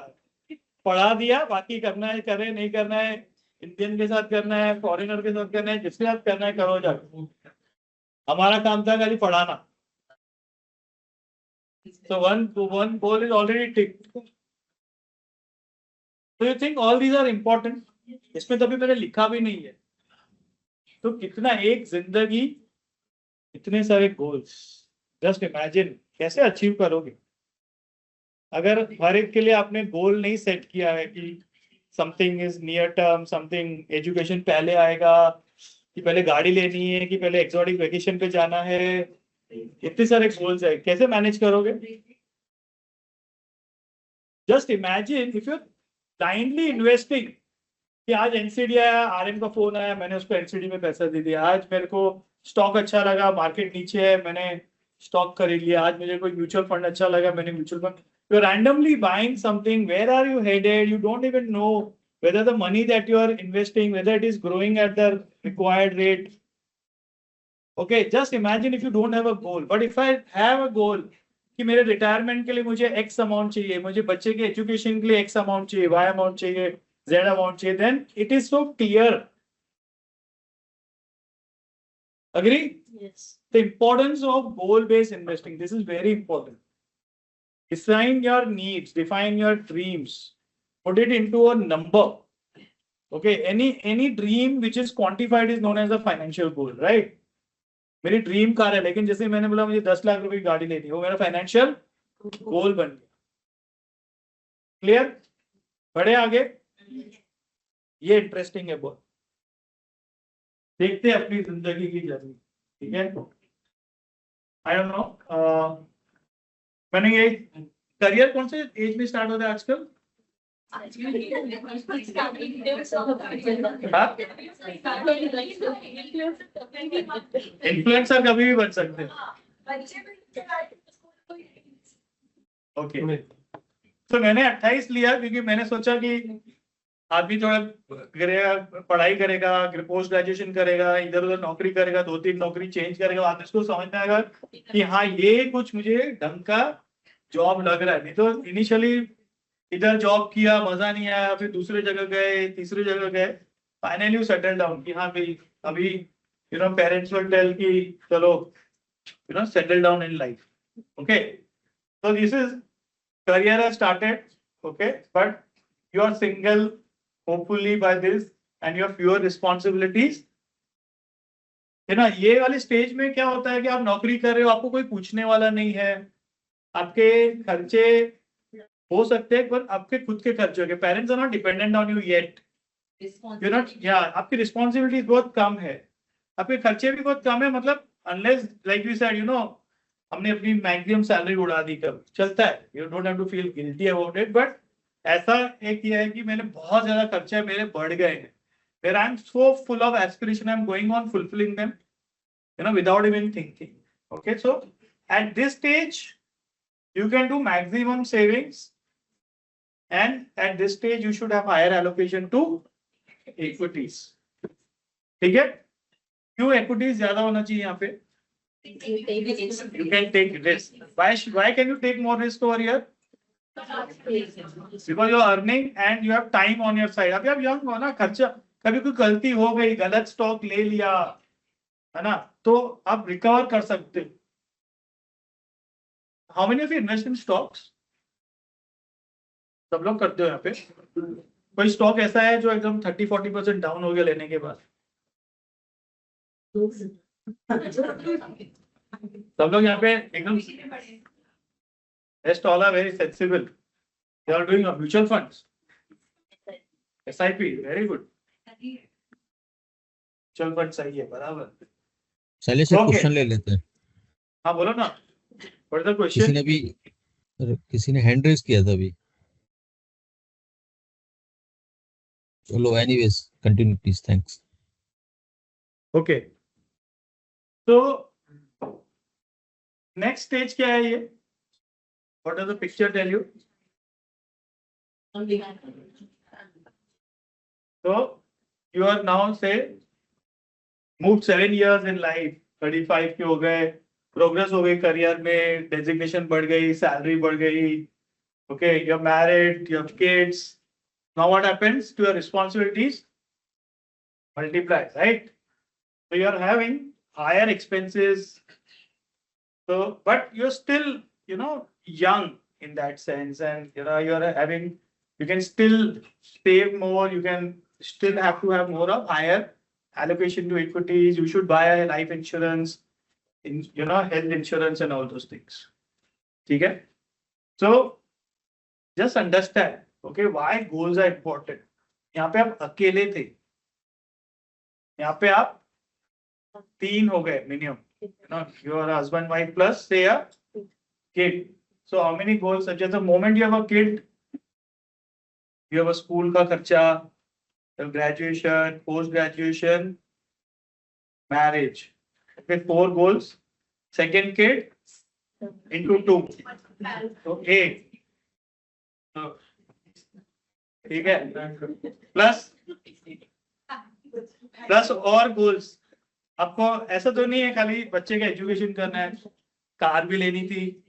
पढ़ा दिया, बाकी करना है करे, नहीं करना है इंडियन के साथ करना है, फॉरेनर के साथ करना है, जिसके साथ करना है करो जाके. हमारा काम था खाली पढ़ाना. So one goal is already ticked. So you think all these are important? इसमें तभी मैंने लिखा भी नहीं है. तो कितना एक जिंदगी, इतने सारे गोल्स, जस्ट इमेजिन कैसे अचीव करोगे अगर हर एक के लिए आपने गोल नहीं सेट किया है कि something is near term, something education पहले आएगा, कि पहले गाड़ी लेनी है, कि पहले एक्सोटिक वेकेशन पे जाना है. इतने सारे गोल्स है, कैसे मैनेज करोगे? Just imagine if you blindly investing कि आज एनसीडी आया, आरएम का फोन आया, मैंने उसको एनसीडी में पैसा दे दिया. आज मेरे को स्टॉक अच्छा लगा, मार्केट नीचे है, मैंने स्टॉक खरीद लिया. आज मुझे कोई म्यूचुअल फंड अच्छा लगा, मैंने mutual fund. You're randomly buying something. Where are you headed? You don't even know whether the money that you are investing, whether it is growing at the required rate. Okay, just imagine if you don't have a goal. But if I have a goal कि मेरे retirement के लिए मुझे X amount चाहिए, मुझे बच्चे के education के लिए X अमाउंट चाहिए, Y अमाउंट चाहिए, Z अमाउंट चाहिए, then it is so clear. Agree? Yes. The importance of goal-based investing. This is very important. Define your needs, define your dreams, put it into a number. Okay, any dream which is quantified is known as a financial goal, right? मेरी dream car है, लेकिन जैसे मैंने बोला मुझे 10 लाख रुपए की गाड़ी लेनी है, वो मेरा फाइनेंशियल गोल बन गया. क्लियर? बढ़े आगे. ये इंटरेस्टिंग है बहुत. देखते हैं अपनी जिंदगी की जर्नी. ठीक है, आई डोंट नो, मैंने ये करियर कौन से एज में स्टार्ट होता है आजकल? इन्फ्लुएंसर कभी भी बन सकते हैं. ओके, तो मैंने 28 लिया क्योंकि मैंने सोचा कि आदमी थोड़ा पढ़ाई करेगा, पोस्ट ग्रेजुएशन करेगा, इधर उधर नौकरी करेगा, 2-3 नौकरी चेंज करेगा, बाद में उसको समझ में आएगा कि हाँ ये कुछ मुझे ढंग का जॉब लग रहा है. नहीं तो इनिशियली इधर जॉब किया, मजा नहीं आया, फिर दूसरे जगह गए, तीसरी जगह गए, फाइनली सेटल डाउन कि हाँ भाई अभी पेरेंट्स विल टेल कि चलो settle down in life. Okay, so this is career has started. Okay, but you are single hopefully by this and you have fewer responsibilities. है ना? ये वाले स्टेज में क्या होता है कि आप नौकरी कर रहे हो, आपको कोई पूछने वाला नहीं है, आपके खर्चे हो सकते हैं पर आपके खुद के खर्चे होंगे. Parents are not dependent on you yet. You not, या आपकी रिस्पॉन्सिबिलिटीज बहुत कम है, आपके खर्चे भी बहुत कम है. मतलब अनलेस लाइक यू सेड हमने अपनी मैक्सिमम सैलरी उड़ा दी, कब चलता है, you don't have to feel guilty about it. But ऐसा एक ये है कि मैंने बहुत ज्यादा खर्चे मेरे बढ़ गए हैं, where I am so full of aspiration, I am going on fulfilling them without even thinking. Okay, so at this stage you can do maximum savings, and at this stage you should have higher allocation to equities. ठीक है? क्यों equities ज्यादा होना चाहिए यहाँ पे? You take it. You can take risk. Why can you take more risk over here? Because you are earning and you have time on your side. अभी आप young हो ना, खर्चा कभी कोई गलती हो गई, गलत स्टॉक ले लिया, है ना, तो आप रिकवर कर सकते हो. How many of you invest in stocks? सब लोग करते हो यहाँ पे. कोई स्टॉक ऐसा है जो एकदम 30-40% डाउन हो गया लेने के बाद? सब लोग यहाँ पे एकदम rest all are very sensible. They are doing a mutual funds. SIP, very good. Mutual fund सही है, बराबर. शैलेश एक Okay. क्वेश्चन ले लेते हैं. हाँ बोलो ना. What is the किसी question? ने अभी किसी ने हैंड रेज किया था अभी. चलो anyways continue please. Thanks. Okay. So next stage क्या है ये? What does the picture tell you? So you are now say moved 7 years in life, 35 के हो गए, progress हो गई career में, designation बढ़ गई, salary बढ़ गई. Okay, you're married, you have kids. Now what happens to your responsibilities? Multiply, right? So you are having higher expenses. So, but you're still, young in that sense, and you're having, you can still save more. You can still have to have more of higher allocation to equities. You should buy a life insurance, health insurance and all those things. Okay. So just understand, okay, why goals are important. यहाँ पे आप अकेले थे, यहाँ पे आप 3 हो गए minimum. Your husband, wife plus say a kid. So how many goals? Such as the moment you have a kid, you have a school ka kharcha, you have graduation, post graduation, marriage. Okay, 4 goals. Second kid into 2, so 8. So, ठीक है, plus और goals. आपको ऐसा तो नहीं है खाली बच्चे का एजुकेशन करना है, कार भी लेनी थी,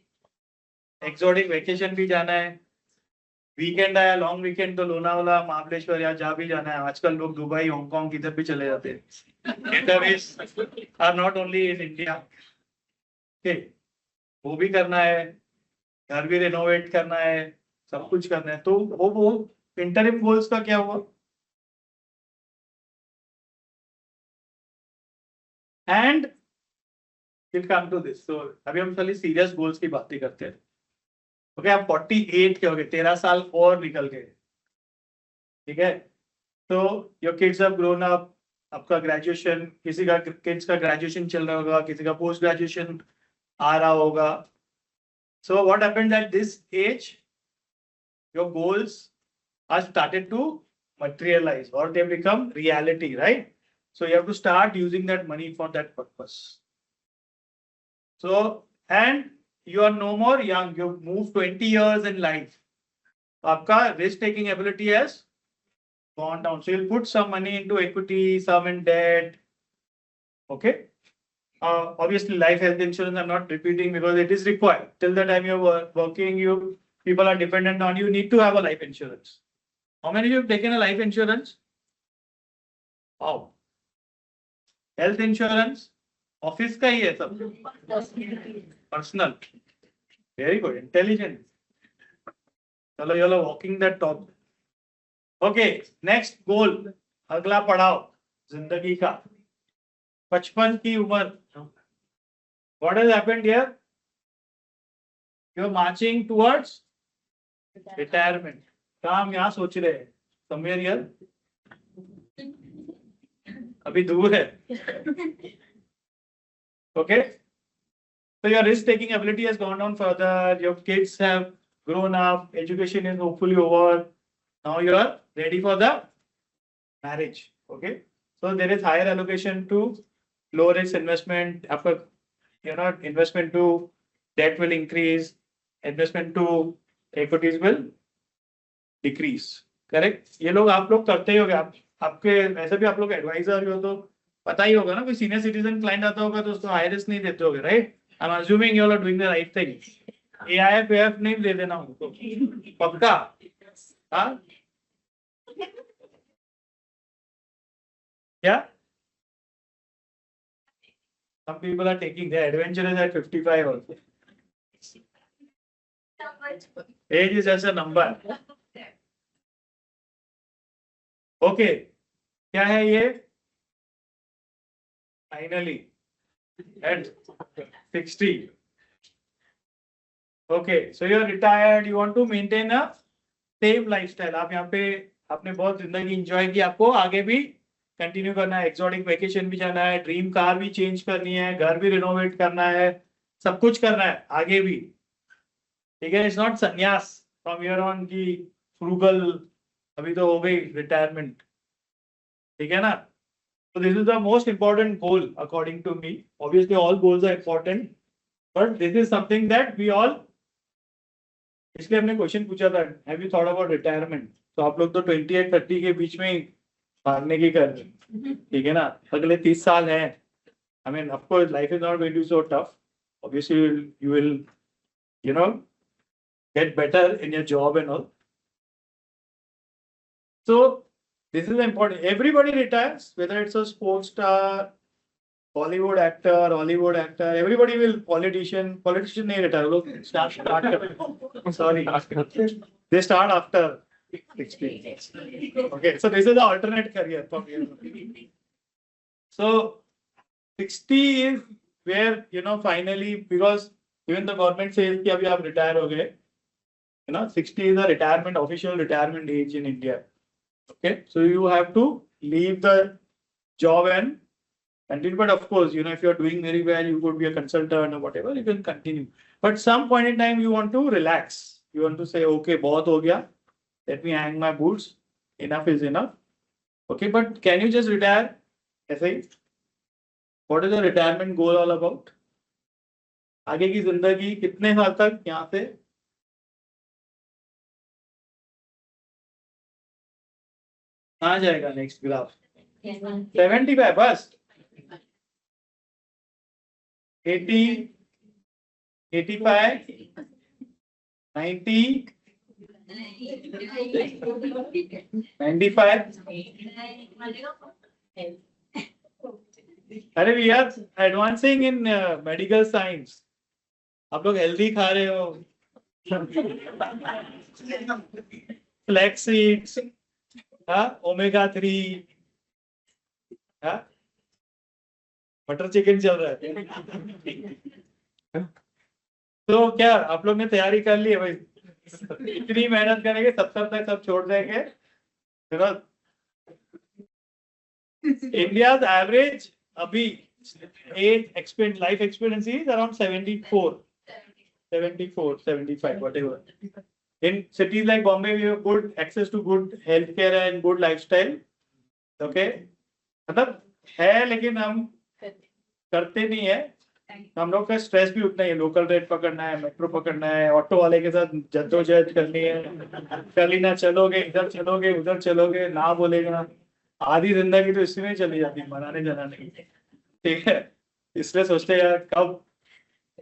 एक्सोटिक वेकेशन भी जाना है, वीकेंड आया, लॉन्ग वीकेंड तो लोनावाला, महाबलेश्वर या जहाँ भी जाना है. आजकल लोग दुबई, हांगकांग किधर भी चले जाते हैं. Getaways are not only in India. वो भी करना है, घर भी रेनोवेट करना है, सब कुछ करना है. तो वो इंटरिम गोल्स का क्या हुआ? And we'll come to this. So अभी हम खाली सीरियस गोल्स की बातें करते हैं. ओके, आप 48 के हो गए, 13 साल और निकल गए. ठीक है, तो your kids have grown up, आपका ग्रेजुएशन, किसी का किड्स का ग्रेजुएशन चल रहा होगा, किसी का पोस्ट ग्रेजुएशन आ रहा होगा. So what happened at this age? Your goals are started to materialize or they become reality, right? So you have to start using that money for that purpose. So, and you are no more young. You've moved 20 years in life. Aapka risk-taking ability has gone down. So you'll put some money into equity, some in debt. Okay. Obviously, life health insurance I'm not repeating because it is required. Till the time you're working, people are dependent on you. Need to have a life insurance. How many of you have taken a life insurance? Wow. Health insurance office का ही है सब, personal. Very good, intelligent. चलो you are walking that top. Okay, next goal, अगला पड़ाव जिंदगी का, 55 की उम्र. What has happened here? You are marching towards retirement. काम यहाँ सोच रहे हैं, समवेयर हियर, अभी दूर है. Okay, so your risk taking ability has gone down further. Your kids have grown up, education is hopefully over. Now you are ready for the marriage. Okay, so there is higher allocation to low risk investment. After investment to debt will increase, investment to equities will decrease. Correct? ये लोग आप लोग करते ही होगे, आपके वैसे भी आप लोग एडवाइजर हो तो पता ही होगा ना, कोई सीनियर सिटीजन क्लाइंट आता होगा तो उसको हाई रिस्क नहीं देते होगे, right? I am assuming you are doing the right thing. AIF AF नहीं दे देना उनको, पक्का? हाँ क्या? Some people are taking their adventures at 55 also. Age is just a number. Okay. क्या है ये? Finally, at 60. Okay, so you are retired. You want to maintain a same lifestyle. आप यहाँ पे आपने बहुत जिंदगी enjoy की, आपको आगे भी कंटिन्यू करना है, एक्सोटिक वेकेशन भी जाना है, ड्रीम कार भी चेंज करनी है, घर भी रिनोवेट करना है, सब कुछ करना है आगे भी. ठीक है, इट्स नॉट संन्यास फ्रॉम हियर ऑन की फ्रूगल अभी तो हो गई रिटायरमेंट. ठीक है ना? So this is the most important goal according to me. Obviously all goals are important, but this is something that we all, इसलिए हमने क्वेश्चन पूछा था, have you thought about retirement? तो आप लोग तो 28-30 के बीच में भागने की कर रहे हैं. ठीक है ना? अगले 30 साल हैं. I mean, of course, life is not going to be so tough. Obviously, you will, you know, get better in your job and all. So this is important. Everybody retires, whether it's a sports star, Bollywood actor, Hollywood actor. Everybody will. Politician नहीं retire. लोग start. Sorry, they start after 60. Okay, so this is the alternate career for me. So 60 is where, you know, finally, because even the government says कि अभी आप retire हो गए, you know, 60 is the retirement, official retirement age in India. Okay, so you have to leave the job and continue. But of course, you know, if you are doing very well, you could be a consultant or whatever, you can continue. But some point in time, you want to relax. You want to say, okay, बहुत हो गया. Let me hang my boots. Enough is enough. Okay, but can you just retire? ऐसे ही? What is the retirement goal all about? आगे की जिंदगी कितने साल तक यहाँ से? कहाँ जाएगा नेक्स्ट ग्राफ? 75 बस. 80, 85, 90, 95. अरे we are advancing in medical science. आप लोग हेल्दी खा रहे हो, flax seeds, omega 3, butter chicken चल रहा है. तो क्या आप लोग ने तैयारी कर ली है भाई? इतनी मेहनत करेंगे 70 तक सब छोड़ देंगे. इंडिया एवरेज अभी life expectancy is around 74, 75, whatever. In cities like Bombay, we have good access to good healthcare and good lifestyle. Okay, मतलब है लेकिन हम करते नहीं है. हम लोग का स्ट्रेस भी उतना ही है. लोकल रेट पकड़ना है, मेट्रो पकड़ना है, ऑटो वाले के साथ जद्दोजहद करनी है. कल ना चलोगे, इधर चलोगे, उधर चलोगे, ना बोलेगा. आधी जिंदगी तो इसी में चली जाती है, मनाने जनाने की. ठीक है, इसलिए सोचते हैं यार कब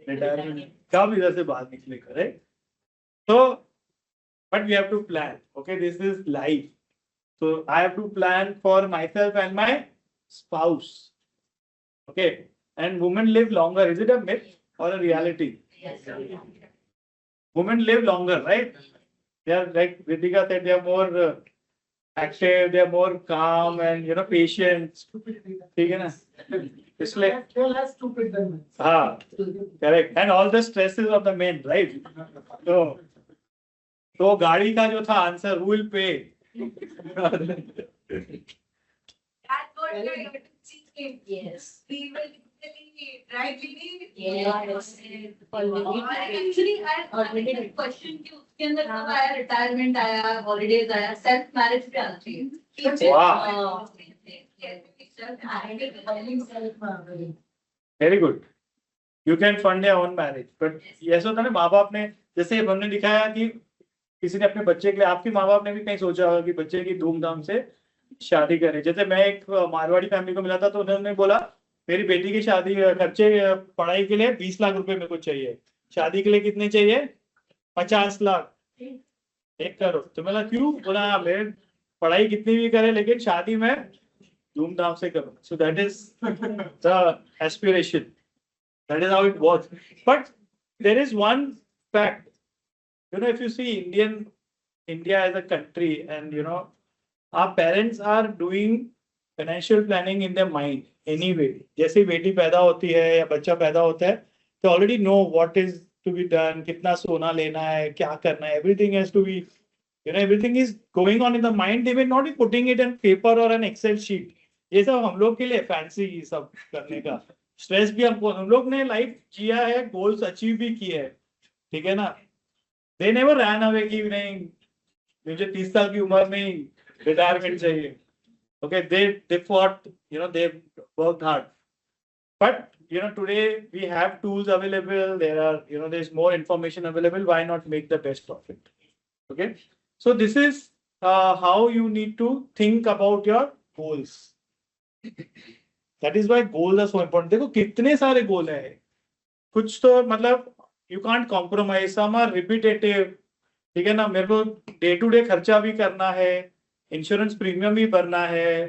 रिटायरमेंट, कब इधर से बाहर निकलेगा. राइट? तो but we have to plan. Okay, this is life. So I have to plan for myself and my spouse. Okay, and women live longer. Is it a myth or a reality? Yes. Women live longer, right? They are, like Ritika said, they are more active, they are more calm and, you know, patient. ठीक है ना? इसलिए They're less stupid than men. हाँ, correct. And all the stresses of the men, right? तो गाड़ी का जो था answer, who will pay? That's what we're going to see. Yes. We will really, right, Lily? Yes. Actually, I Already had a question कि उसके अंदर कब आया, retirement आया, holidays आया, self marriage भी आना चाहिए. Wow. Yes. Very good. You can fund your own marriage. But ऐसा होता है ना, माँ बाप ने, जैसे हमने दिखाया कि किसी ने अपने बच्चे के लिए, आपके माँ बाप ने भी कहीं सोचा होगा कि बच्चे की धूमधाम से शादी करें। जैसे मैं एक मारवाड़ी फैमिली को मिला था, तो उन्होंने बोला मेरी बेटी की शादी खर्चे पढ़ाई के लिए 20 लाख रुपए मेरे को चाहिए, शादी के लिए कितने चाहिए? 50 लाख, 1 करोड़। तो मैं बोला क्यों? बोला मैं पढ़ाई कितनी भी करे लेकिन शादी में धूमधाम से करो। So that is the aspiration, that is how it works. But there is one fact, you know, if you see India as a country, and you know, our parents are doing financial planning in their mind anyway. जैसे बेटी पैदा होती है या बच्चा पैदा होता है, तो already know what is to be done, कितना सोना लेना है, क्या करना है, everything has to be, you know, everything is going on in the mind. They may not be putting it on paper or an Excel sheet. ये सब हम लोग के लिए फैंसी सब करने का स्ट्रेस भी हम लोग ने लाइफ जिया है, गोल्स अचीव भी किए हैं, ठीक है ना। They never ran away कि नहीं मुझे 30 साल की उम्र में रिटायरमेंट चाहिए। Okay, they fought, you know, they worked hard. But you know, today we have tools available. There are, you know, there's more information available. Why not make the best of it? Okay, so this is how you need to think about your goals. That is why goals are so important. देखो कितने सारे गोल है, कुछ तो मतलब you can't compromise, some are repetitive, ठीक है ना। मेरे को डे टू डे खर्चा भी करना है, इंश्योरेंस प्रीमियम भी भरना है,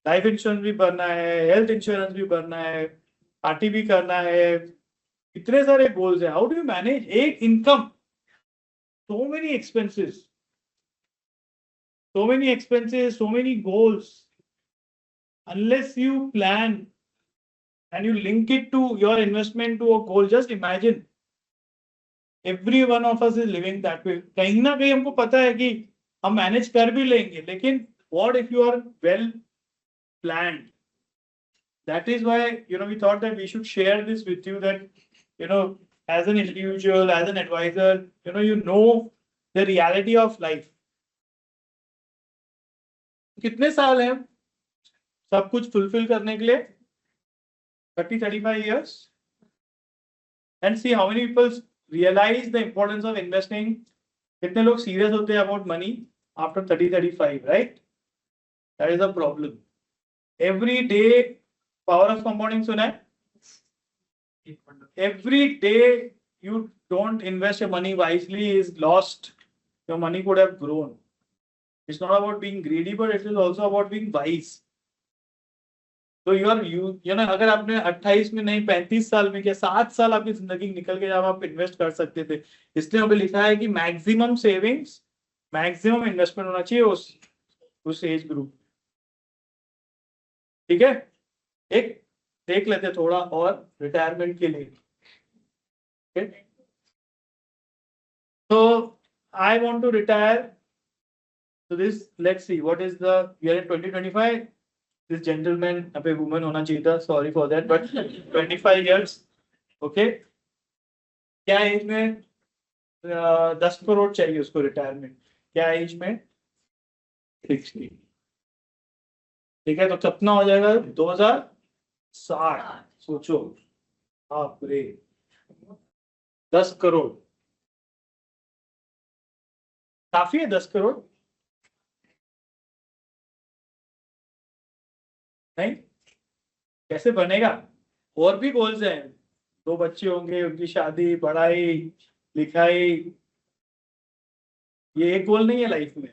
लाइफ इंश्योरेंस भी भरना है, हेल्थ इंश्योरेंस भी भरना है, पार्टी भी करना है, इतने सारे गोल्स है। हाउ डू यू मैनेज एक income, so many expenses, so many goals? Unless you plan and you link it to your investment to a goal, just imagine every one of us is living that way. कहीं ना कहीं हमको पता है कि हम manage कर भी लेंगे, लेकिन what if you are well planned? That is why, you know, we thought that we should share this with you, that, you know, as an individual, as an advisor, you know the reality of life. कितने साल हैं सब कुछ fulfil करने के लिए? 30-35 years. And see how many people realize the importance of investing. कितने लोग सीरियस होते हैं about money after 30-35, right? That is a problem. Every day, power of compounding सुना है? Every day you don't invest your money wisely is lost. Your money could have grown. It's not about being greedy, but it is also about being wise. तो you know, अगर आपने 28 में नहीं 35 साल में क्या 7 साल आपकी जिंदगी निकल के जब आप इन्वेस्ट कर सकते थे, इसलिए हमें लिखा है कि मैक्सिमम सेविंग्स, मैक्सिमम इन्वेस्टमेंट होना चाहिए उस एज ग्रुप। ठीक है, एक देख लेते थोड़ा और रिटायरमेंट के लिए। तो I want to retire. So this, let's see, what is the year in 2025? This gentleman, अब एक woman होना चाहिए था, sorry for that, but 25 years, okay? क्या एज में 10 करोड़ चाहिए उसको रिटायरमेंट, क्या एज में? 60। ठीक है, तो कितना हो जाएगा? 2060। सोचो, बाप रे, 10 करोड़ काफी है? 10 करोड़ नहीं, कैसे बनेगा? और भी गोल्स हैं, 2 बच्चे होंगे, उनकी शादी, पढ़ाई लिखाई, ये एक गोल नहीं है लाइफ में।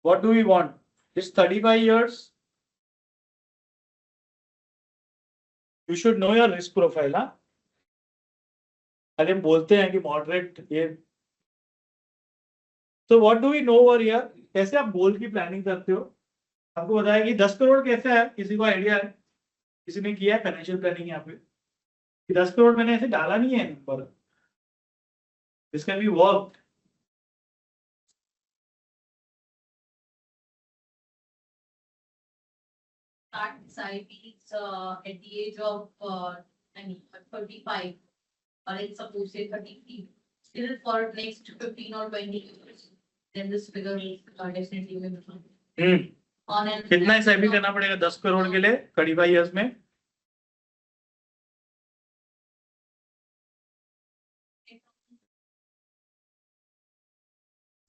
What do we want? It's 35 years. You should know your risk profile, हाँ? अरे हम बोलते हैं कि मॉडरेट ये, तो what do we know over here? कैसे आप गोल की प्लानिंग करते हो? आपको बताया कि 10 करोड़ कैसे है, किसी को आइडिया है? किसी ने किया है फाइनेंशियल प्लानिंग यहाँ पे? 10 करोड़ मैंने ऐसे डाला नहीं है number, this can be work. Start SIPs at the age of 35, or let's suppose say 33, still for next 15 or 20 years, then this figure is definitely going to come. on an. कितना SIP करना पड़ेगा 10 करोड़ के लिए 35 years में?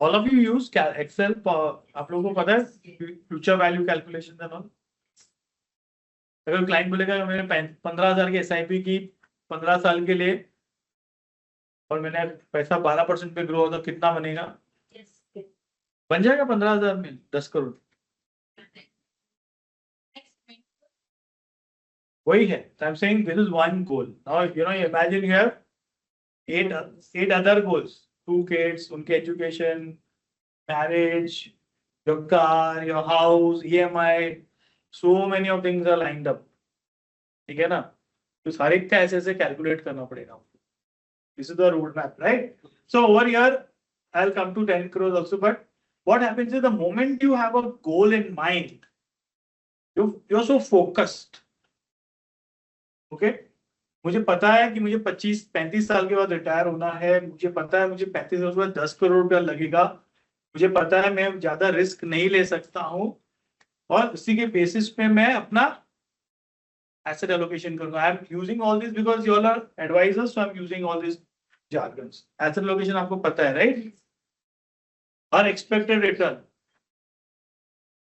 All of you use Excel. आप लोगों को पता है फ्यूचर वैल्यू कैलकुलेशन है ना? अगर क्लाइंट बोलेगा मैंने 15,000 की SIP की 15 साल के लिए और मैंने पैसा 12% पे ग्रो होता कितना बनेगा? बन जाएगा 15,000 में 10 करोड़। वही है। So I'm saying this is one goal. Now you know, imagine you have eight other goals. 2 kids, उनके education, marriage, your car, your house, EMI, so many of things are lined up. ठीक है ना? तो सारे का ऐसे calculate करना पड़ेगा। This is the roadmap, right? So over here, I'll come to 10 crores also. But what happens is the moment you have a goal in mind, you're so focused. Okay? मुझे पता है कि मुझे 25-35 साल के बाद रिटायर होना है, मुझे पता है मुझे 35 साल के बाद 10 करोड़ रुपया लगेगा, मुझे पता है मैं ज्यादा रिस्क नहीं ले सकता हूं और उसी के बेसिस पे मैं अपना एसेट एलोकेशन करूंगा। I am using all this because you all are advisors, so I am using all this jargons. Asset allocation आपको पता है, राइट? और एक्सपेक्टेड रिटर्न,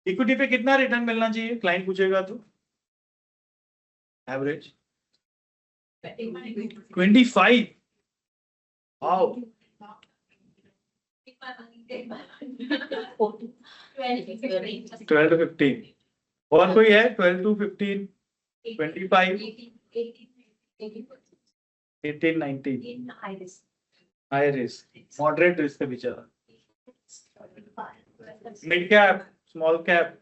इक्विटी पे कितना रिटर्न मिलना चाहिए क्लाइंट पूछेगा तो एवरेज 25. Wow. 12 to 15. और कोई है 12 to 15, 25, 18, 19. High risk, moderate risk है बेचारा. Mid cap, small cap.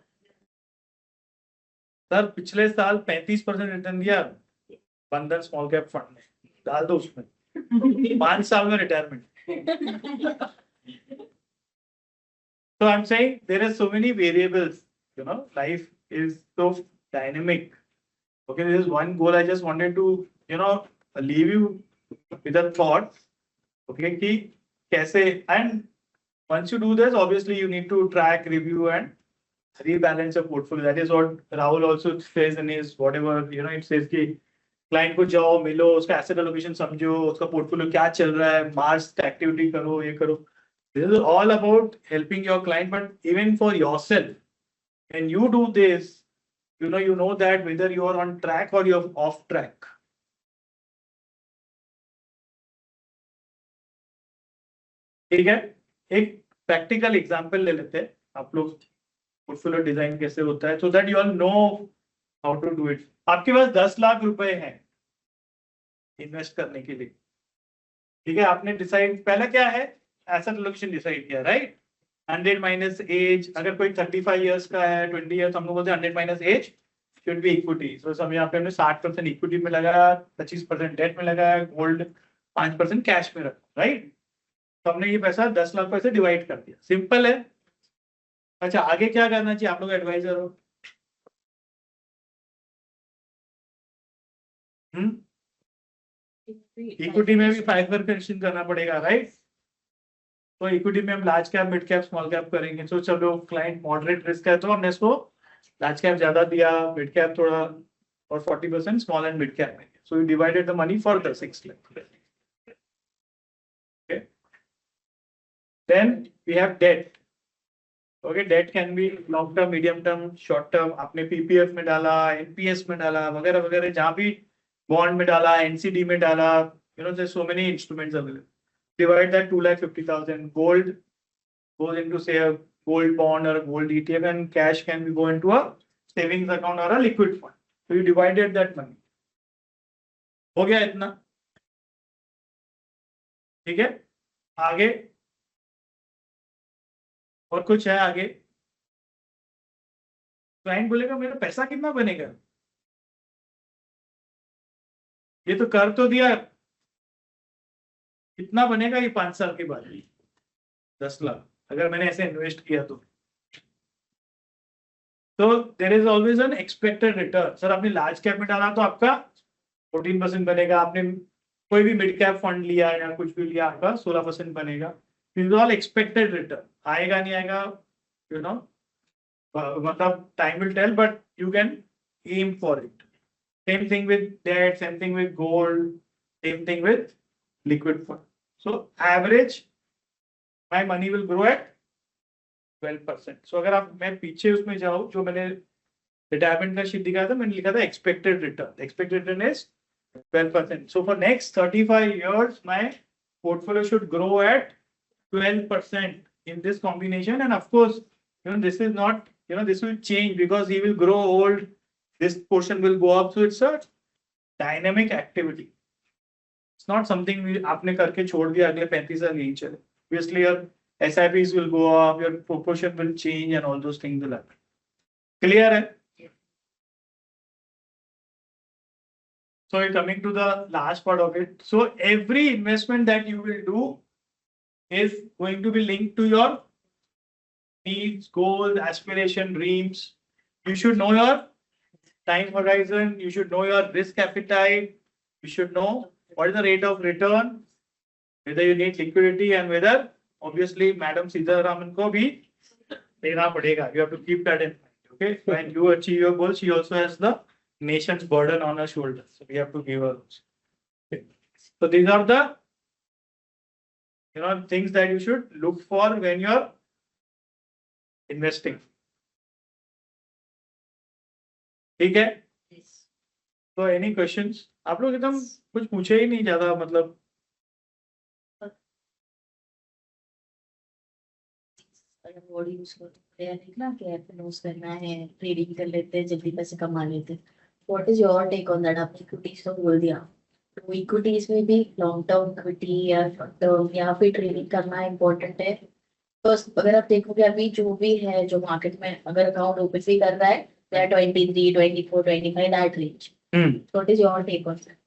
Sir पिछले साल 35% रिटर्न दिया बंधन स्मॉल कैप फंड में, डाल दो उसमें 5 साल में retirement. So I'm saying there are so many variables, you know, life is so dynamic. Okay, this is one goal. I just wanted to, you know, leave you with a thought. Okay, कि कैसे, and once you do this, obviously you need to track, review and rebalance your portfolio. That is what Rahul also says in his whatever, you know, it says कि client को जाओ मिलो, उसका asset allocation समझो, उसका portfolio क्या चल रहा है, मार्स एक्टिविटी करो, ये करो. This is all about helping your client, but even for yourself when you do this, you know that whether you are on track or you're off track. ठीक है, एक प्रैक्टिकल एग्जांपल ले लेते हैं, आप लोग पोर्टफोलियो डिजाइन कैसे होता है, so that you all know how to do it. आपके पास 10 लाख रुपए हैं इन्वेस्ट करने के लिए, ठीक है? आपने डिसाइड पहला क्या है, एसेट एलोकेशन डिसाइड किया, राइट? 100 माइनस एज, अगर कोई 35 इयर्स का है, 20 इयर्स, हम लोग बोलते हैं 100 minus age should be equity. So सब यहाँ पे हमने 60% इक्विटी में लगाया, 25% डेट में लगाया, गोल्ड 5% कैश में रखा, राइट? तो हमने ये पैसा 10 लाख पैसे डिवाइड कर दिया, सिंपल है. अच्छा, आगे क्या करना चाहिए, आप लोग एडवाइजर हो. इक्विटी में भी 5% करना पड़ेगा, राइट? तो इक्विटी में हम large cap, mid cap, small cap करेंगे. तो चलो क्लाइंट मॉडरेट रिस्क है तो हमने इसको लार्ज कैप ज्यादा दिया, मिड कैप थोड़ा, और 40% स्मॉल एंड मिड कैप में. So you divided the money for the 6 lakh. Okay, then we have debt. Okay, debt can be long term, medium term, short term. आपने पीपीएफ में डाला, NPS में डाला, वगैरह वगैरह, जहां भी बॉन्ड में डाला, एनसीडी में डाला, you know, there's so many instruments available. Divide that 2,50,000. Gold goes into, say, a gold bond or a gold ETF, and cash can be go into a savings account or a liquid fund. So you divided that money. हो गया इतना, ठीक है? आगे और कुछ है आगे? क्लाइंट बोलेगा मेरा पैसा कितना बनेगा, ये तो कर तो दिया, कितना बनेगा ये 5 साल के बाद? 10 लाख अगर मैंने ऐसे इन्वेस्ट किया तो there is always an expected return. Sir आपने लार्ज कैप में डाला तो आपका 14% बनेगा, आपने कोई भी मिड कैप फंड लिया या कुछ भी लिया आपका 16% बनेगा. This is all expected return. आएगा नहीं आएगा, you know, Time will tell, but you can aim for it. Same thing with debt, same thing with gold, same thing with liquid fund. So average, my money will grow at 12%. So अगर आप मैं पीछे उसमें जाऊँ जो मैंने retirement का sheet दिखाया था मैंने लिखा था expected return is 12%. So for next 35 years, my portfolio should grow at 12% in this combination. And of course, this is not, this will change because he will grow old. This portion will go up. So it's a dynamic activity. It's not something we आपने करके छोड़ दिया अगले 35 साल यही चले. Obviously, your SIPs will go up, your proportion will change, and all those things will happen. Clear है? So we're coming to the last part of it. So every investment that you will do is going to be linked to your needs, goals, aspiration, dreams. You should know your time horizon. You should know your risk appetite. You should know what is the rate of return, whether you need liquidity, and whether obviously Madam Sitharaman ko bhi dena padega. You have to keep that in mind. Okay, when you achieve your goals, she also has the nation's burden on her shoulders. So we have to give her those. Okay. So these are the things that you should look for when you're investing. ठीक है? So any questions? आप लोग एकदम कुछ पूछे ही नहीं ज्यादा मतलब. वर्ड यूज करते हैं ना कि एफएनओस करना है ट्रेडिंग कर लेते हैं जल्दी पैसे कमा लेते हैं what is your take on that आपने इक्विटीज तो बोल दिया तो इक्विटीज में भी लॉन्ग टर्म इक्विटी या शॉर्ट टर्म या फिर ट्रेडिंग करना इम्पोर्टेंट है तो अगर आप देखोगे अभी जो भी है जो मार्केट में अगर अकाउंट ओपन भी कर रहा है 23 24 25 that range what is your take on that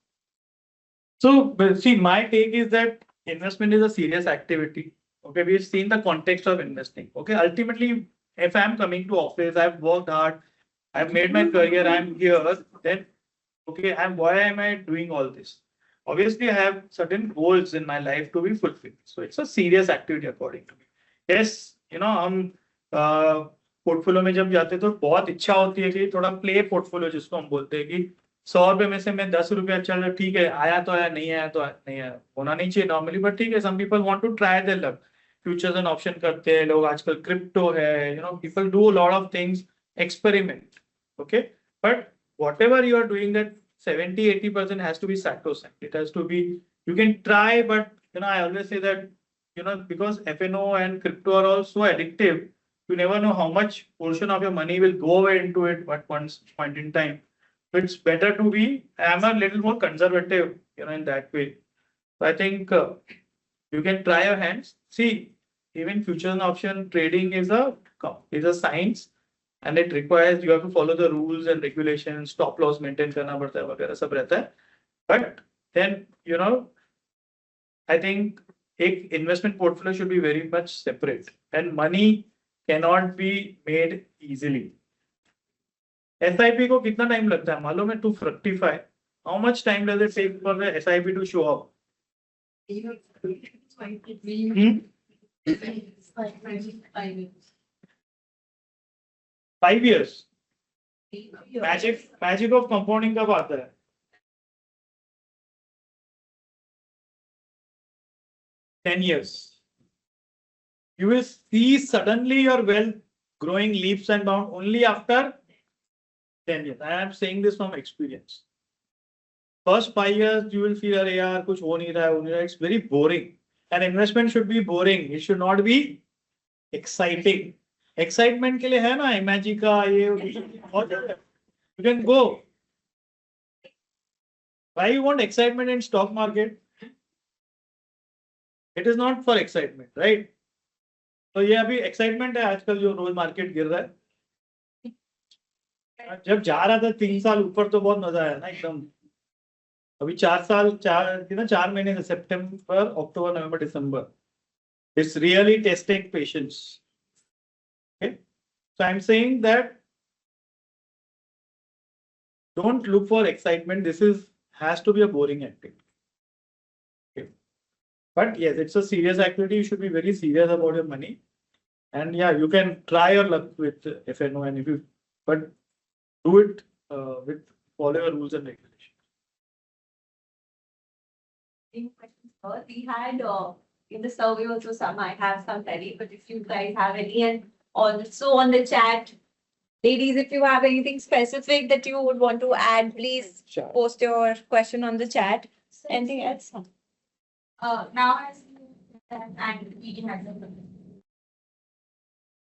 So see, my take is that investment is a serious activity. Okay, we've seen the context of investing. Okay, ultimately, if I'm coming to office, I've worked hard, I've made my career, I'm here, then okay, why am I doing all this? Obviously, I have certain goals in my life to be fulfilled. So it's a serious activity according to me. Yes, हम portfolio में जब जाते तो बहुत इच्छा होती है कि थोड़ा प्ले पोर्टफोलियो जिसको हम बोलते हैं कि 100 रुपए में से मैं 10 रुपया चल रहा ठीक है आया तो आया नहीं आया तो नहीं आया होना नहीं चाहिए नॉर्मली बट ठीक है some people want to try their luck futures and option करते हैं लोग आजकल क्रिप्टो है people do lot of things experiment okay but whatever you are doing that 70-80% has to be sacrosanct. It has to be you can try but I always say that because FNO and crypto are all so addictive you never know how much portion of your money will go away into it at one point in time. It's better to be, I'm a little more conservative, in that way. So I think you can try your hands. See, even futures and option trading is a science, and it requires you have to follow the rules and regulations, stop loss maintain करना पड़ता है वगैरह सब रहता है. But then I think एक investment portfolio should be very much separate, and money cannot be made easily. SIP को कितना टाइम लगता है मालूम है to fructify how much time does it take for the SIP to show up 5 years magic of compounding कब आता है 10 years you will see suddenly your wealth growing leaps and bounds only after 10 years. I am saying this from experience. First 5 years, you will feel, "Arey yaar, kuch ho nahi raha." It's very boring. And investment should be boring. It should not be exciting. Excitement के लिए है ना Imagica ये you can go. Why you want excitement in stock market? It is not for excitement, right? तो ये अभी excitement है आजकल जो रोज मार्केट गिर रहा है जब जा रहा था 3 साल ऊपर तो बहुत मजा आया ना एकदम अभी 4 महीने से सितंबर अक्टूबर नवंबर दिसंबर it's really testing patience okay so I am saying that don't look for excitement this has to be a boring activity but yes it's a serious activity you should be very serious about your money And yeah, you can try your luck with FNO, and if you, but do it with follow your rules and regulations. Any questions, sir? We had in the survey also some, I have some ready, but if you guys have any, and also on the chat, ladies, if you have anything specific that you would want to add, please post your question on the chat. Anything else? Now as and we had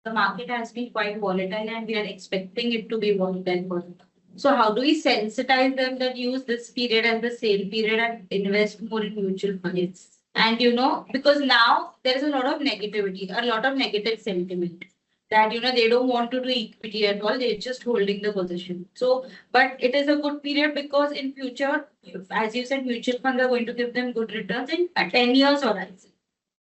the market has been quite volatile and we are expecting it to be volatile further. So how do we sensitize them that use this period and the sale period and invest more in mutual funds? And you know, because now there is a lot of negativity, a lot of negative sentiment that you know they don't want to do equity at all, they're just holding the position. So, but it is a good period because in future, as you said, mutual funds are going to give them good returns in a 10 years horizon.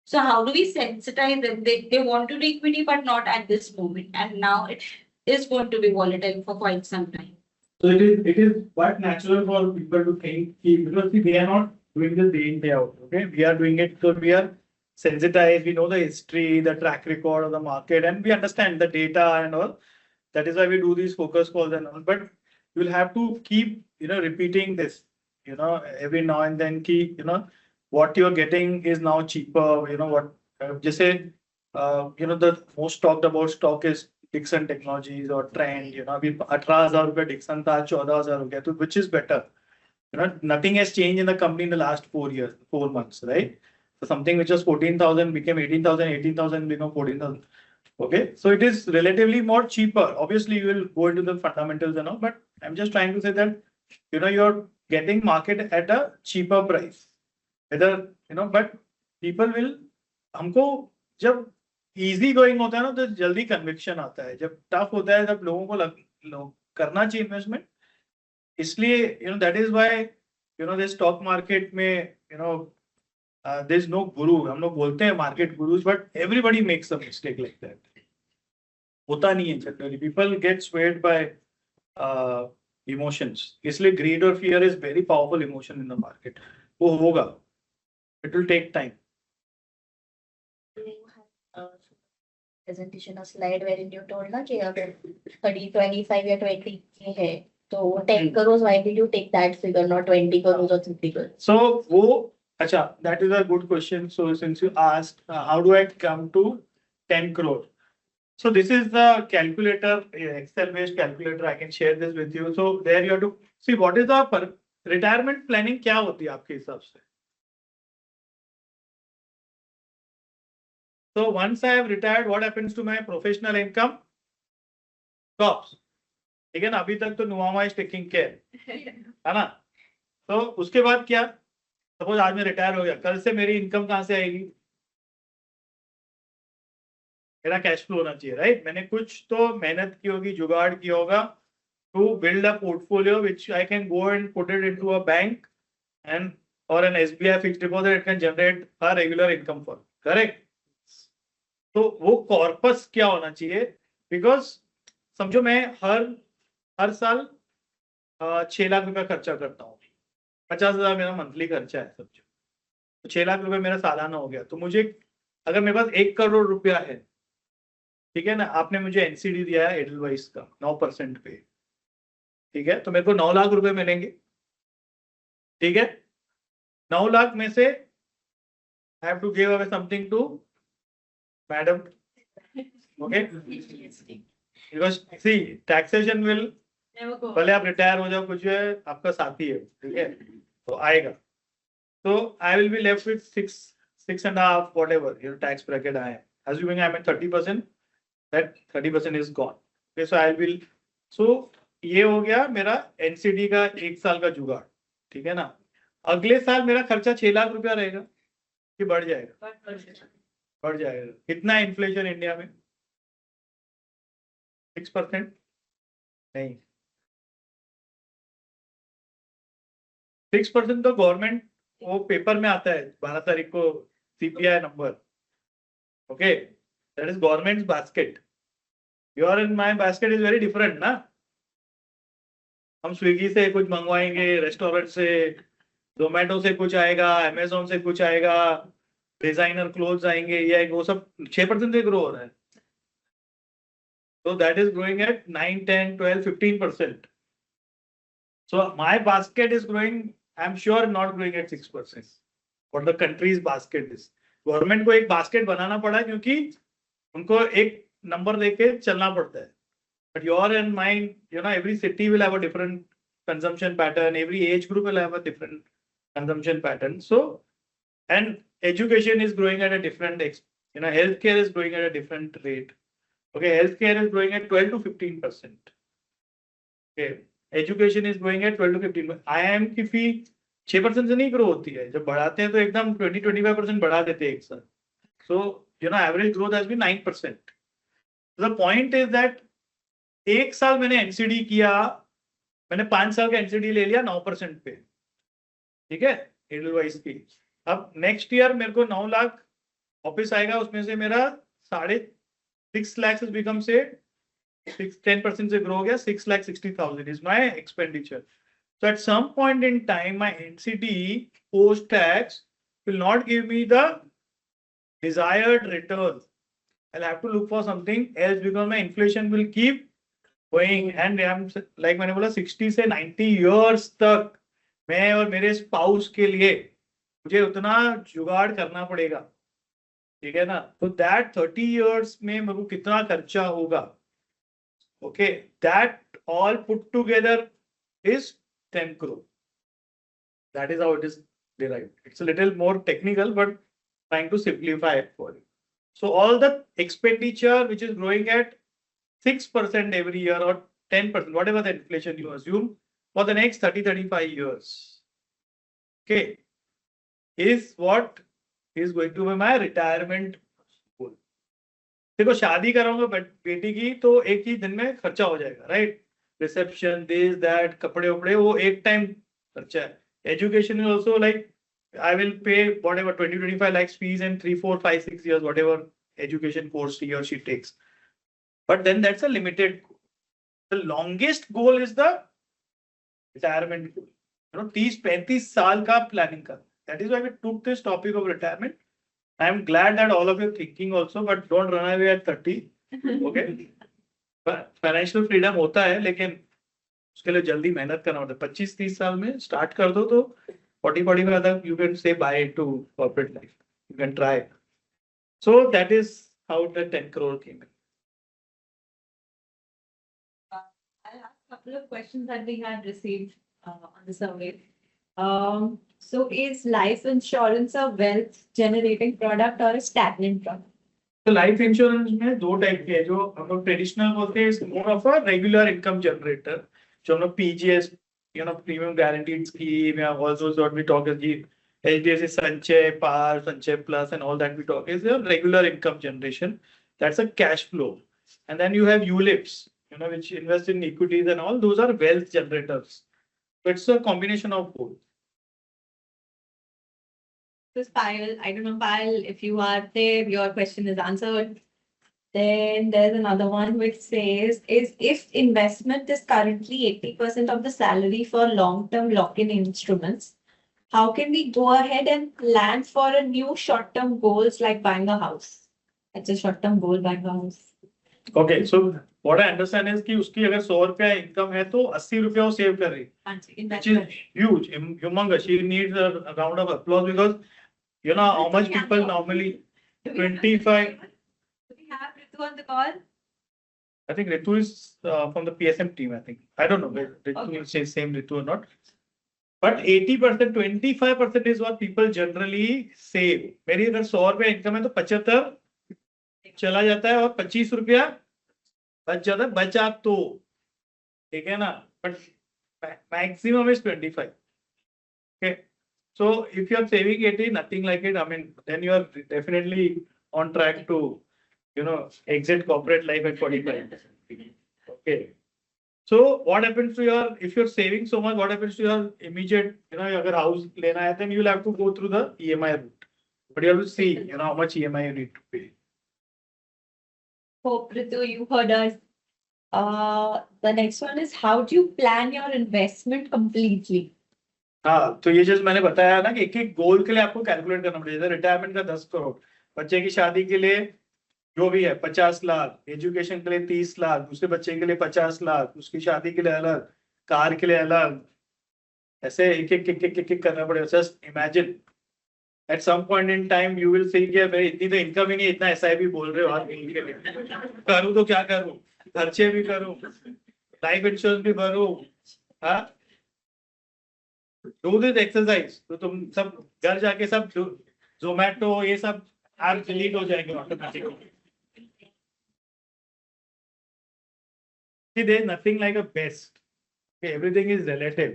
So how do we sensitize them? They want to do equity, but not at this moment. And now it is going to be volatile for quite some time. So it is quite natural for people to think because see, they are not doing this day in day out. Okay, we are doing it because we are sensitized. We know the history, the track record of the market, and we understand the data and all. That is why we do these focus calls and all. But you will have to keep repeating this every now and then. Keep what you're getting is now cheaper. What just say the most talked about stock is Dixon Technologies or Trend. अभी 18,000 रुपए Dixon था, 14,000 हो गया. तो which is better? Nothing has changed in the company in the last 4 months, right? So something which was 14,000 became 18,000, 18,000 become 14,000. Okay, so it is relatively more cheaper. Obviously, you will go into the fundamentals and all, but I'm just trying to say that you're getting market at a cheaper price. Whether but people will हमको जब easy going होता है ना तो जल्दी conviction आता है. जब टफ होता है तब लोगों को करना चाहिए इन्वेस्टमेंट. इसलिए that is why the stock market में देयर इज नो गुरु. हम लोग बोलते हैं market gurus, but everybody makes a mistake like that. होता नहीं है generally. People get swayed by emotions. इसलिए ग्रीड और fear is very powerful emotion in the market. वो होगा, it will take time. presentation a slide wherein you told ना कि अगर 30, 25 या 20 की है तो 10 crores, why did you take that figure, not 20 crores or 30 crores? So वो अच्छा, that is a good question. So since you asked, how do I come to 10 crore? So this is the calculator, Excel based calculator. I can share this with you. So there you have to see what is the retirement planning क्या होती है आपके हिसाब से. So once I have retired, what happens to my professional income? Stops. ठीक है ना. अभी तक तो नुआमा इज टेकिंग केयर है ना. तो उसके बाद क्या, सपोज आज मैं रिटायर हो गया, कल से मेरी इनकम कहां से आएगी? मेरा कैश फ्लो होना चाहिए, राइट. मैंने कुछ तो मेहनत की होगी, जुगाड़ किया होगा to build a portfolio which I can go and put it into a bank and और an SBI fixed deposit. It can generate a regular income for, correct. तो वो कॉर्पस क्या होना चाहिए? बिकॉज समझो मैं हर साल 6 लाख रुपया खर्चा करता हूँ. 50,000 मेरा मंथली खर्चा है समझो. तो 6 लाख रुपए मेरा सालाना हो गया. तो मुझे अगर मेरे पास 1 करोड़ रुपया है, ठीक है ना, आपने मुझे NCD दिया है एडलवाइस का 9% पे, ठीक है, तो मेरे को 9 लाख रुपए मिलेंगे. ठीक है, 9 लाख में से I have to give away something to madam. Okay, because see taxation will, भले आप रिटायर हो जाओ, कुछ है आपका साथी है, ठीक है, तो आएगा. तो I will be left with 6.5 whatever tax bracket I am. Assuming I am at 30%, that 30% is gone. Okay, so I will. So ये हो गया मेरा NCD का 1 साल का जुगाड़. ठीक है ना. अगले साल मेरा खर्चा 6 लाख रुपया रहेगा कि बढ़ जाएगा? बढ़ जाएगा. कितना इन्फ्लेशन इंडिया में? 6%? नहीं, 6% तो गवर्नमेंट वो पेपर में आता है 12 तारीख को CPI number. Okay, that is governments basket. Your and my basket is very different ना. हम स्विगी से कुछ मंगवाएंगे, रेस्टोरेंट से, जोमेटो से कुछ आएगा, अमेजोन से कुछ आएगा, डिजाइनर क्लोथ्स आएंगे, ये वो सब 6% से ग्रो हो रहा है. So that is growing at 9, 10, 12, 15%. So my basket is growing, I'm sure not growing at 6%. What the country's basket is. Government को एक basket बनाना पड़ा क्योंकि उनको एक number देके चलना पड़ता है. But your and mine, every city will have a different consumption pattern. Every age group will have a different consumption pattern. So, and education is growing at a different, healthcare is growing at a different rate. Okay, healthcare is growing at 12 to 15%. Okay, education is growing at 12 to 15%. IIM की फी 6% से नहीं grow होती है. जब बढ़ाते हैं तो एकदम 20-25% बढ़ा देते हैं एक साथ. So, average growth has been 9%. The point is that एक साल मैंने एनसीडी किया, मैंने 5 साल का एनसीडी ले लिया 9% पे. ठीक है, एडलवाइस की. अब नेक्स्ट ईयर मेरे को 9 लाख वापिस आएगा, उसमें से मेरा 6.5 lakhs बिकम से 10% से ग्रो हो गया. 6,60,000 is my expenditure. So at some point in time, my NCD post tax will not give me the desired return. I'll have to look for something else because my inflation will keep going. And I'm like मैंने बोला 60 से 90 years तक मैं और मेरे spouse के लिए मुझे उतना जुगाड़ करना पड़ेगा. ठीक है ना. तो that 30 years में मेरे को कितना खर्चा होगा. Okay, that all put together is 10 crore. That is how it is derived. It's a little more technical, but trying to simplify it for you. So all the expenditure which is growing at 6% every year or 10%, whatever the inflation you assume for the next 30-35 years, okay, is what is going to be my retirement goal. देखो शादी कराऊंगा बेटी की तो एक ही दिन में खर्चा हो जाएगा, राइट. रिसेप्शन, दिस दैट, कपड़े वपड़े, वो एक टाइम खर्चा है. Education is also like I will pay whatever 20-25 lakhs fees in 3, 4, 5, 6 years, whatever education course he or she takes. But then that's a limited goal. The longest goal is the retirement goal. 30-35 साल का planning का. That is why we took this topic of retirement. I am glad that all of you are thinking also, but don't run away at 30. Okay. Financial freedom होता है, लेकिन उसके लिए जल्दी मेहनत करना होता है. 25-30 साल में स्टार्ट कर दो तो 40-45 तक you can say bye to corporate life. You can try. So that is how the 10 crore came in. I'll ask a couple of questions that we had received on the survey. So is life insurance a wealth generating product or a stagnant product? तो life insurance में दो type के है. जो हम लोग traditional बोलते हैं more of a regular income generator, जो हम लोग पीजीएस प्रीमियम गारंटीड स्कीम या also what we talk is HDFC Sanchay, par, Sanchay plus and all that we talk is a regular income generation. That's a cash flow. And then you have ULIPs, which invest in equities and all. Those are wealth generators. So it's a combination of both. This Payal, I don't know, Payal, if you are there, your question is answered. Then there's another one which says, if investment is currently 80% of the salary for long-term lock-in instruments, how can we go ahead and plan for a new short-term goals like buying a house? That's a short-term goal, buying a house. Okay, so what I understand is कि उसकी अगर 100 रुपया income है तो 80 रुपया वो save कर रही, which is huge, humongous. She needs a round of applause because how much people normally 25. Do we have Ritu on the call? I think Ritu is from the PSM team. I think I don't know whether Ritu Okay. will say same Ritu or not. But 80%, 25% is what people generally save. मेरी अगर 100 रुपया income है तो 75 चला जाता है और 25 रुपया बच जाता है. बचा तो ठीक है ना, but maximum is 25. Okay, so if you are saving 80, nothing like it, I mean, then you are definitely on track to exit corporate life at 45. Okay, so what happens to your, if you're saving so much, what happens to your immediate, अगर house लेना है, then you'll have to go through the EMI route, but you have to see how much EMI you need to pay. Hope Ritu, you heard us. The next one is, how do you plan your investment completely? हाँ, तो ये जैसे मैंने बताया ना कि एक एक गोल के लिए आपको कैलकुलेट करना पड़ेगा. रिटायरमेंट का 10 करोड़, बच्चे की शादी के लिए जो भी है 50 लाख, एजुकेशन के लिए 30 लाख, दूसरे बच्चे के लिए 50 लाख, उसकी शादी के लिए अलग, कार के लिए अलग, ऐसे एक एक करना पड़ेगा. Just imagine at some point in time you will see कि मेरी इतनी तो इनकम ही नहीं, इतना SIP बोल रहे हो आप इनके लिए, करूँ तो क्या करूँ, खर्चे भी करूँ, लाइफ इंश्योरेंस भी भरूँ. हाँ, डू दिस एक्सरसाइज. तो तुम सब घर जाके सब जोमेटो ये सब ऐप डिलीट हो जाएंगे automatically. There is nothing like a best. Okay, everything is relative.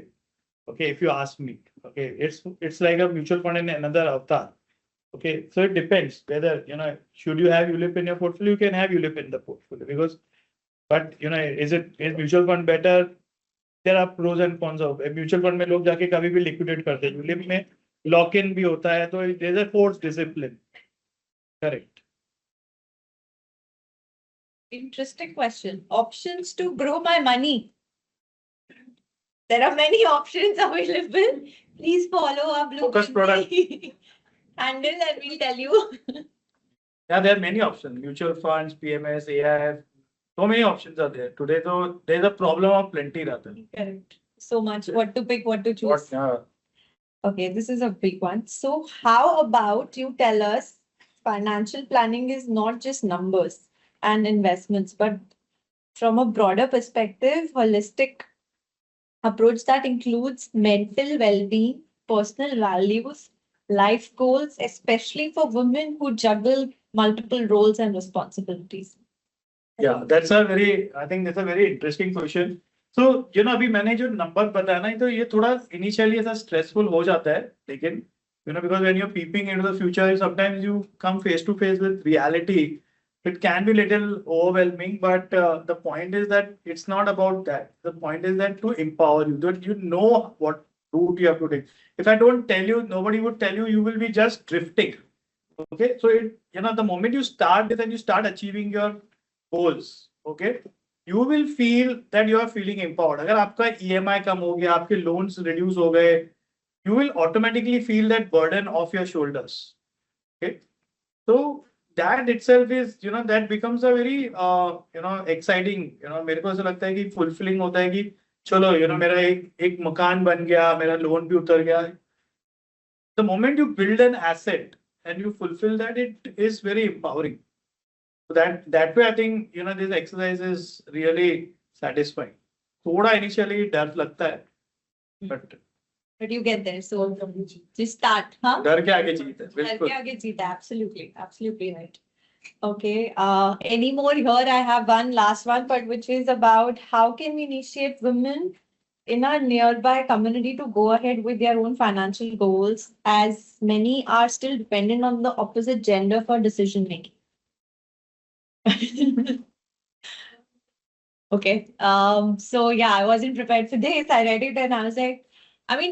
Okay, if you ask me. Okay, it's like a mutual fund in another avatar. Okay, so it depends whether should you have ULIP in your portfolio. You can have ULIP in the portfolio because, but is mutual fund better? There are pros and cons of a mutual fund. में लोग जाके कभी भी liquidate करते हैं. ULIP में lock in भी होता है, तो there is a forced discipline. Correct. Interesting question. Options to grow my money. There are many options available. Please follow our Blue Focus product. handle and we'll tell you. Yeah, there are many options. Mutual funds, PMS, AIF. So many options are there. Today, though, there is a problem of plenty. Correct. So much. What to pick, what to choose. What? Yeah. Okay, this is a big one. So how about you tell us financial planning is not just numbers and investments, but from a broader perspective, holistic approach that includes mental well-being, personal values, life goals, especially for women who juggle multiple roles and responsibilities. Yeah, I think that's a very interesting question. So, अभी मैंने जो number बताया ना, तो ये थोड़ा initially ऐसा stressful हो जाता है, लेकिन because when you're peeping into the future, sometimes you come face to face with reality. It can be little overwhelming, but the point is that it's not about that. The point is that to empower you, that you know what route you have to take. If I don't tell you, nobody would tell you, you will be just drifting. Okay, so the moment you start this and you start achieving your goals, okay, you will feel that you are feeling empowered. अगर आपका EMI कम हो गया, आपके loans reduce हो गए, you will automatically feel that burden off your shoulders. Okay, so that itself is, that becomes a very, exciting, मेरे को ऐसा लगता है कि fulfilling होता है कि चलो, मेरा एक मकान बन गया, मेरा loan भी उतर गया. The moment you build an asset and you fulfill that, it is very empowering. So that way, I think, this exercise is really satisfying. थोड़ा initially डर लगता है, but you get there. So just start, huh? डर के आगे जीत है, डर बिल्कुल. के आगे जीत है, absolutely right. Okay, any more here? I have one last one, but which is about how can we initiate women in our nearby community to go ahead with their own financial goals, as many are still dependent on the opposite gender for decision making. Okay, so yeah, I wasn't prepared for this. I read it and I was like,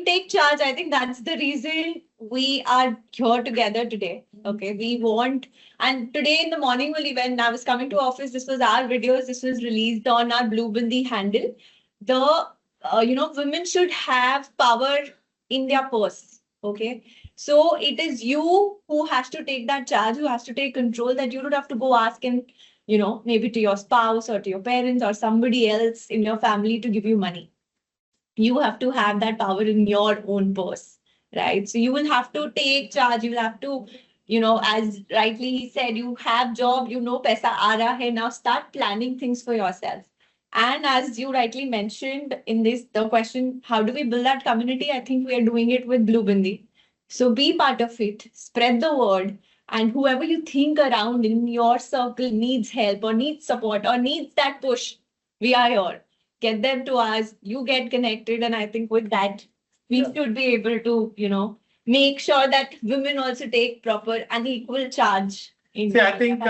take charge. I think that's the reason we are here together today. Okay, we want, and today in the morning only when I was coming to office, this was our videos, this was released on our Blue Bindi handle. The, women should have power in their purse. Okay, so it is you who has to take that charge, who has to take control, that you don't have to go ask and, maybe to your spouse or to your parents or somebody else in your family to give you money. You have to have that power in your own purse, right? So you will have to take charge. You will have to, as rightly he said, you have job, paisa aa raha hai. Now start planning things for yourself. And as you rightly mentioned in the question, how do we build that community? I think we are doing it with Blue Bindi. So be part of it, spread the word, and whoever you think around in your circle needs help or needs support or needs that push, we are here. Get them to us, you get connected, and I think with that, we should be able to, make sure that women also take proper and equal charge. See, I think,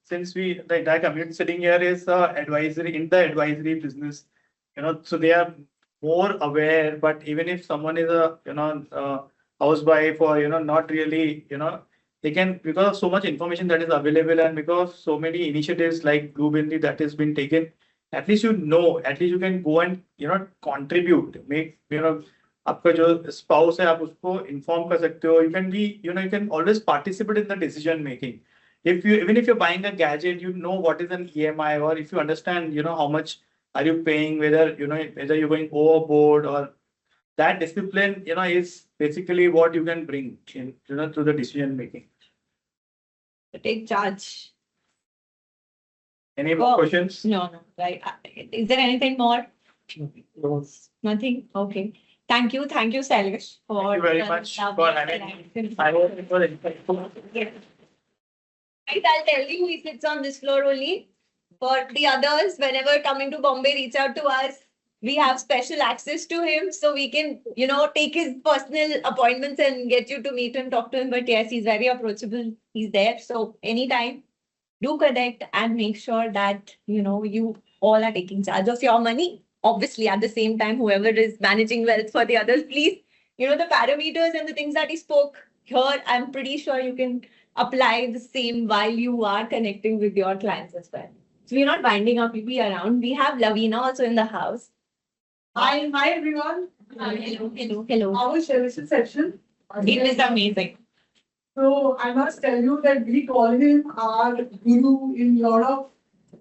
since the entire community sitting here is advisory in the advisory business, so they are more aware, but even if someone is a, housewife or, not really, they can, because of so much information that is available and because so many initiatives like Blue Bindi that has been taken, at least you can go and, contribute, make, आपका जो spouse है, आप उसको inform कर सकते हो. You can be, you can always participate in the decision making. if you, even if you're buying a gadget, you know what is an EMI, or if you understand, how much are you paying, whether, whether you're going overboard, or that discipline, is basically what you can bring in, to the decision making. To take charge. Any more questions? No, right. Is there anything more? Nothing? Okay. Thank you, Sailesh, for. Thank you very much for having me. I hope it was insightful. Yes. Right, I'll tell you, he sits on this floor only. For the others, whenever coming to Bombay, reach out to us. We have special access to him, so we can, take his personal appointments and get you to meet him, talk to him. But yes, he's very approachable. He's there. So anytime, do connect and make sure that, you all are taking charge of your money. Obviously, at the same time, whoever is managing wealth for the others, please, the parameters and the things that he spoke here, I'm pretty sure you can apply the same while you are connecting with your clients as well. So we're not winding up, we'll be around. We have Lavina also in the house. Hi everyone. Hello. How was Shailesh's session? It is amazing. So I must tell you that we call him our guru in a lot of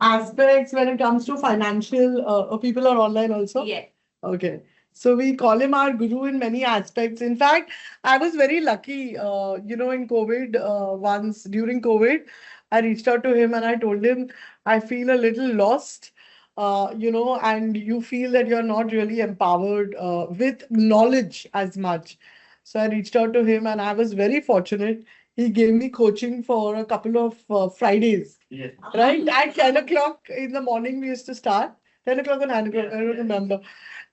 aspects when it comes to financial. People are online also. Yeah. Okay. So we call him our guru in many aspects. In fact, I was very lucky, in COVID, once during COVID, I reached out to him and I told him, I feel a little lost, and you feel that you're not really empowered with knowledge as much. So I reached out to him and I was very fortunate. He gave me coaching for a couple of Fridays, Yes. right? At 10 o'clock in the morning, we used to start. 10 o'clock or 9 o'clock, I don't remember.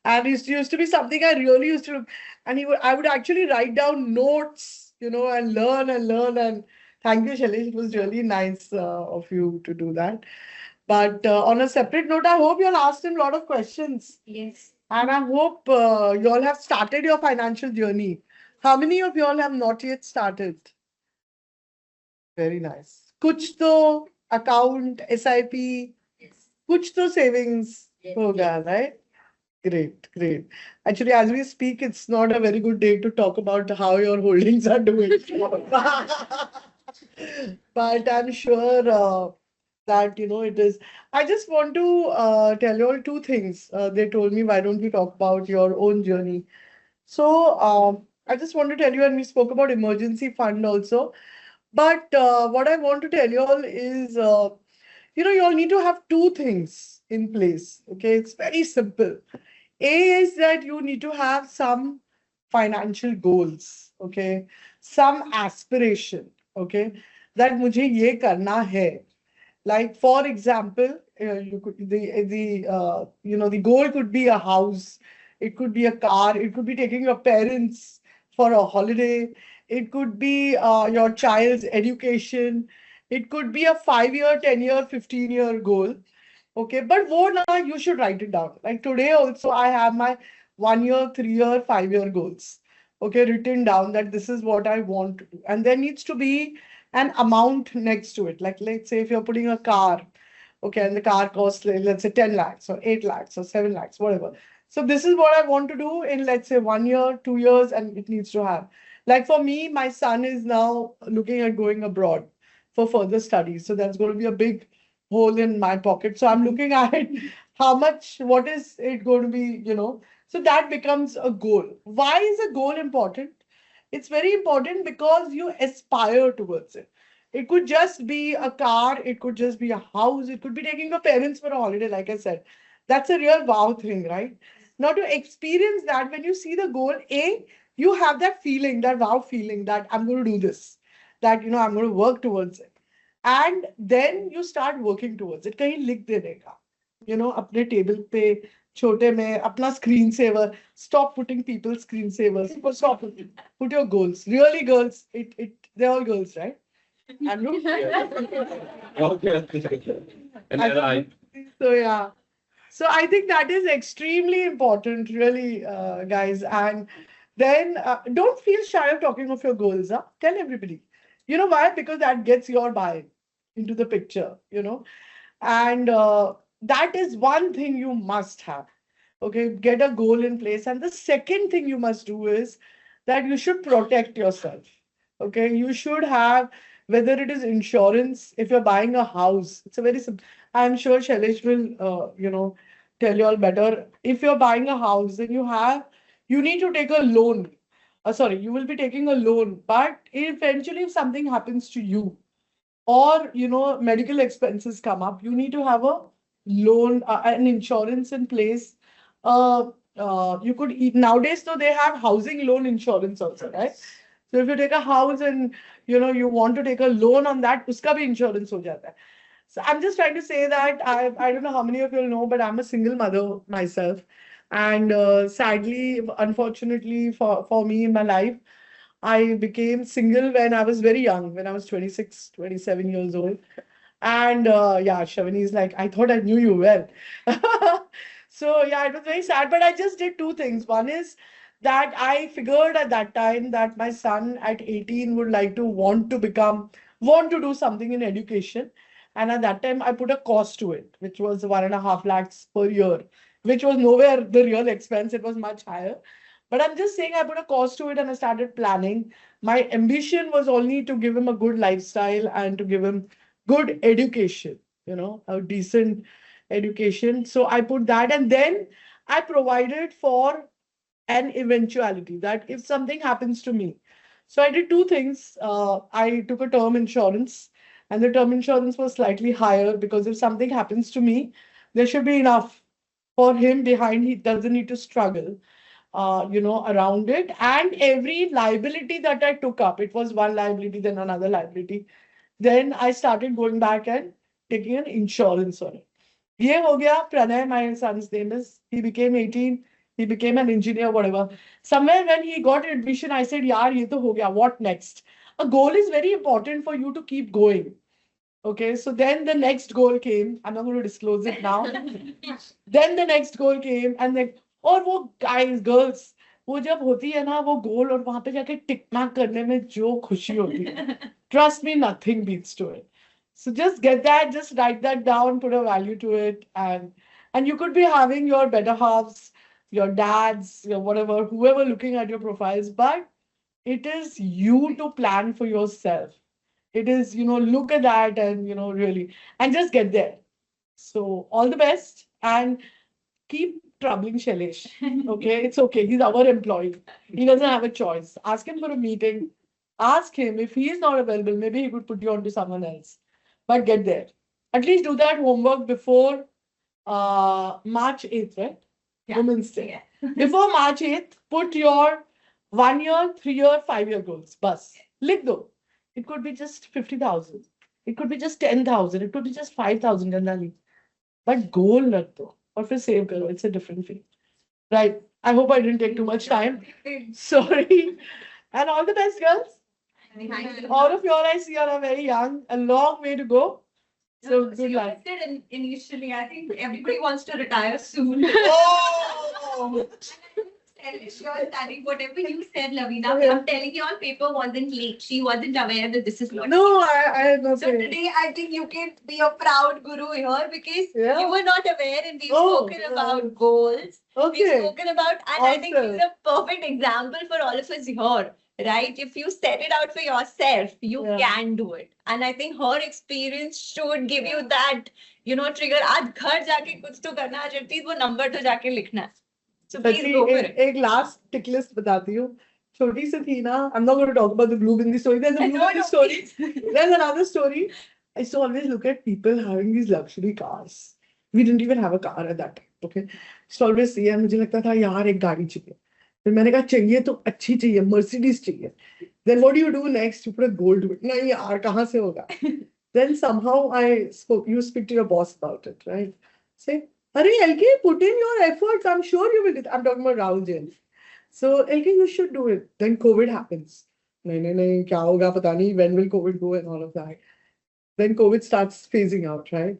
And it used to be something I really used to, and I would actually write down notes, and learn. And thank you, Shailesh. It was really nice of you to do that. But on a separate note, I hope you all asked him a lot of questions. Yes. And I hope you all have started your financial journey. How many of you all have not yet started? Very nice. Kuch to account, SIP, kuch to savings hoga, right? Great. Actually, as we speak, it's not a very good day to talk about how your holdings are doing. But I'm sure that, it is. I just want to tell you all two things. They told me, why don't we talk about your own journey? So I just want to tell you, and we spoke about emergency fund also. But what I want to tell you all is, you all need to have two things in place. Okay, it's very simple. A is that you need to have some financial goals, okay, some aspiration, okay, that mujhe ye karna hai. Like for example, you could the goal could be a house, it could be a car, it could be taking your parents for a holiday, it could be your child's education, it could be a 5-year, 10-year, 15-year goal. Okay, but you should write it down. Like today also, I have my 1-year, 3-year, 5-year goals. Okay, written down that this is what I want to do. And there needs to be an amount next to it. Like let's say if you're putting a car, okay, and the car costs, let's say 10 lakhs or 8 lakhs or 7 lakhs, whatever. So this is what I want to do in, let's say, 1 year, 2 years, and it needs to have. Like for me, my son is now looking at going abroad for further studies. So that's going to be a big hole in my pocket. So I'm looking at what is it going to be, so that becomes a goal. Why is a goal important? It's very important because you aspire towards it. It could just be a car, it could just be a house, it could be taking your parents for a holiday, like I said. That's a real wow thing, right? Now to experience that, when you see the goal, you have that feeling, that wow feeling that I'm going to do this, that, I'm going to work towards it. And then you start working towards it. कहीं लिख देने का, अपने table पे छोटे में अपना screen saver. Stop putting people's screen savers. Stop. Put your goals. Really, girls. They're all girls, right? Andrew? Okay. So yeah. So I think that is extremely important, really, guys. And then don't feel shy of talking of your goals. Huh? Tell everybody. You know why? Because that gets your buy into the picture, and that is one thing you must have. Okay, get a goal in place. And the second thing you must do is that you should protect yourself. Okay, you should have whether it is insurance, if you're buying a house, it's a very simple. I'm sure Shailesh will, tell you all better. If you're buying a house, then you need to take a loan. Sorry, you will be taking a loan, but eventually, if something happens to you, or medical expenses come up, you need to have a loan, an insurance in place. You could nowadays, though, they have housing loan insurance also, right? So if you take a house and you want to take a loan on that, uska bhi insurance ho jata hai. So I'm just trying to say that I don't know how many of you know, but I'm a single mother myself, and sadly, unfortunately for me in my life, I became single when I was very young, when I was 26, 27 years old. And yeah, Shavani is like, I thought I knew you well. So yeah, it was very sad, but I just did two things. One is that I figured at that time that my son at 18 would like to want to do something in education. And at that time, I put a cost to it, which was 1.5 lakhs per year, which was nowhere the real expense. It was much higher. But I'm just saying I put a cost to it and I started planning. My ambition was only to give him a good lifestyle and to give him good education, a decent education. So I put that, and then I provided for an eventuality that if something happens to me. So I did two things. I took a term insurance, and the term insurance was slightly higher because if something happens to me, there should be enough for him behind. He doesn't need to struggle around it. And every liability that I took up, it was one liability, then another liability. Then I started going back and taking an insurance on it. Ye ho gaya, Pranay, my son's name is, he became 18, he became an engineer, whatever. Somewhere when he got admission, I said, yaar, ye to ho gaya, what next? A goal is very important for you to keep going. Okay, so then the next goal came. I'm not going to disclose it now. Then the next goal came, and then, और वो guys, girls, वो जब होती है ना वो गोल और वहां पे जाके टिक मार्क करने में जो खुशी होती है, trust me, nothing beats to it. So just get that, just write that down, put a value to it, and you could be having your better halves, your dads, your whatever, whoever looking at your profiles, but it is you to plan for yourself. It is, look at that and, really, and just get there. So all the best and keep troubling Shailesh. Okay, it's okay. He's our employee. He doesn't have a choice. Ask him for a meeting. Ask him if he is not available, maybe he could put you on to someone else. But get there. At least do that homework before March 8th, right? Yeah. Women's Day. Yeah. Before March 8th, put your 1 year, 3 year, 5 year goals. Bus. Lik do. It could be just 50,000. It could be just 10,000. It could be just 5,000 generally. But goal rak do. Or फिर save करो. It's a different thing. Right. I hope I didn't take too much time. Sorry. And all the best, girls. Thank you. All of you all I see are very young. A long way to go. So good you luck. said initially, I think everybody wants to retire soon. Oh! You're studying whatever you said, Lavina. Yeah. I'm telling you, on paper wasn't late. She wasn't aware that this is what. No, I no So say. today, I think you can be a proud guru here because Yeah. you were not aware, and we've Oh, spoken yeah. about goals. We've Okay. spoken about, and I think Awesome. he's a perfect example for all of us here, right? If you set it out for yourself, you Yeah. can do it. And I think her experience should give you that, trigger. आज घर जाके कुछ तो करना है, at least वो number तो जाके लिखना है. So please सच्ची go for it. एक last tick list बताती हूँ. छोटी सी थी ना. I'm not going to talk about the blue bindi story. There's a blue No, bindi no, story. please. There's another story. I used to always look at people having these luxury cars. We didn't even have a car at that time. Okay. I used to always see, and मुझे लगता था यार एक गाड़ी चाहिए. फिर मैंने कहा चाहिए तो अच्छी चाहिए, Mercedes चाहिए. Then what do you do next? You put a goal to it. नहीं यार कहाँ से होगा? Then somehow you speak to your boss about it, right? Say, Arey LK, put in your efforts. I'm sure you will. I'm talking about Rahul Jain. So LK, you should do it. Then COVID happens. नहीं, क्या होगा पता नहीं. When will COVID go and all of that? Then COVID starts phasing out, right?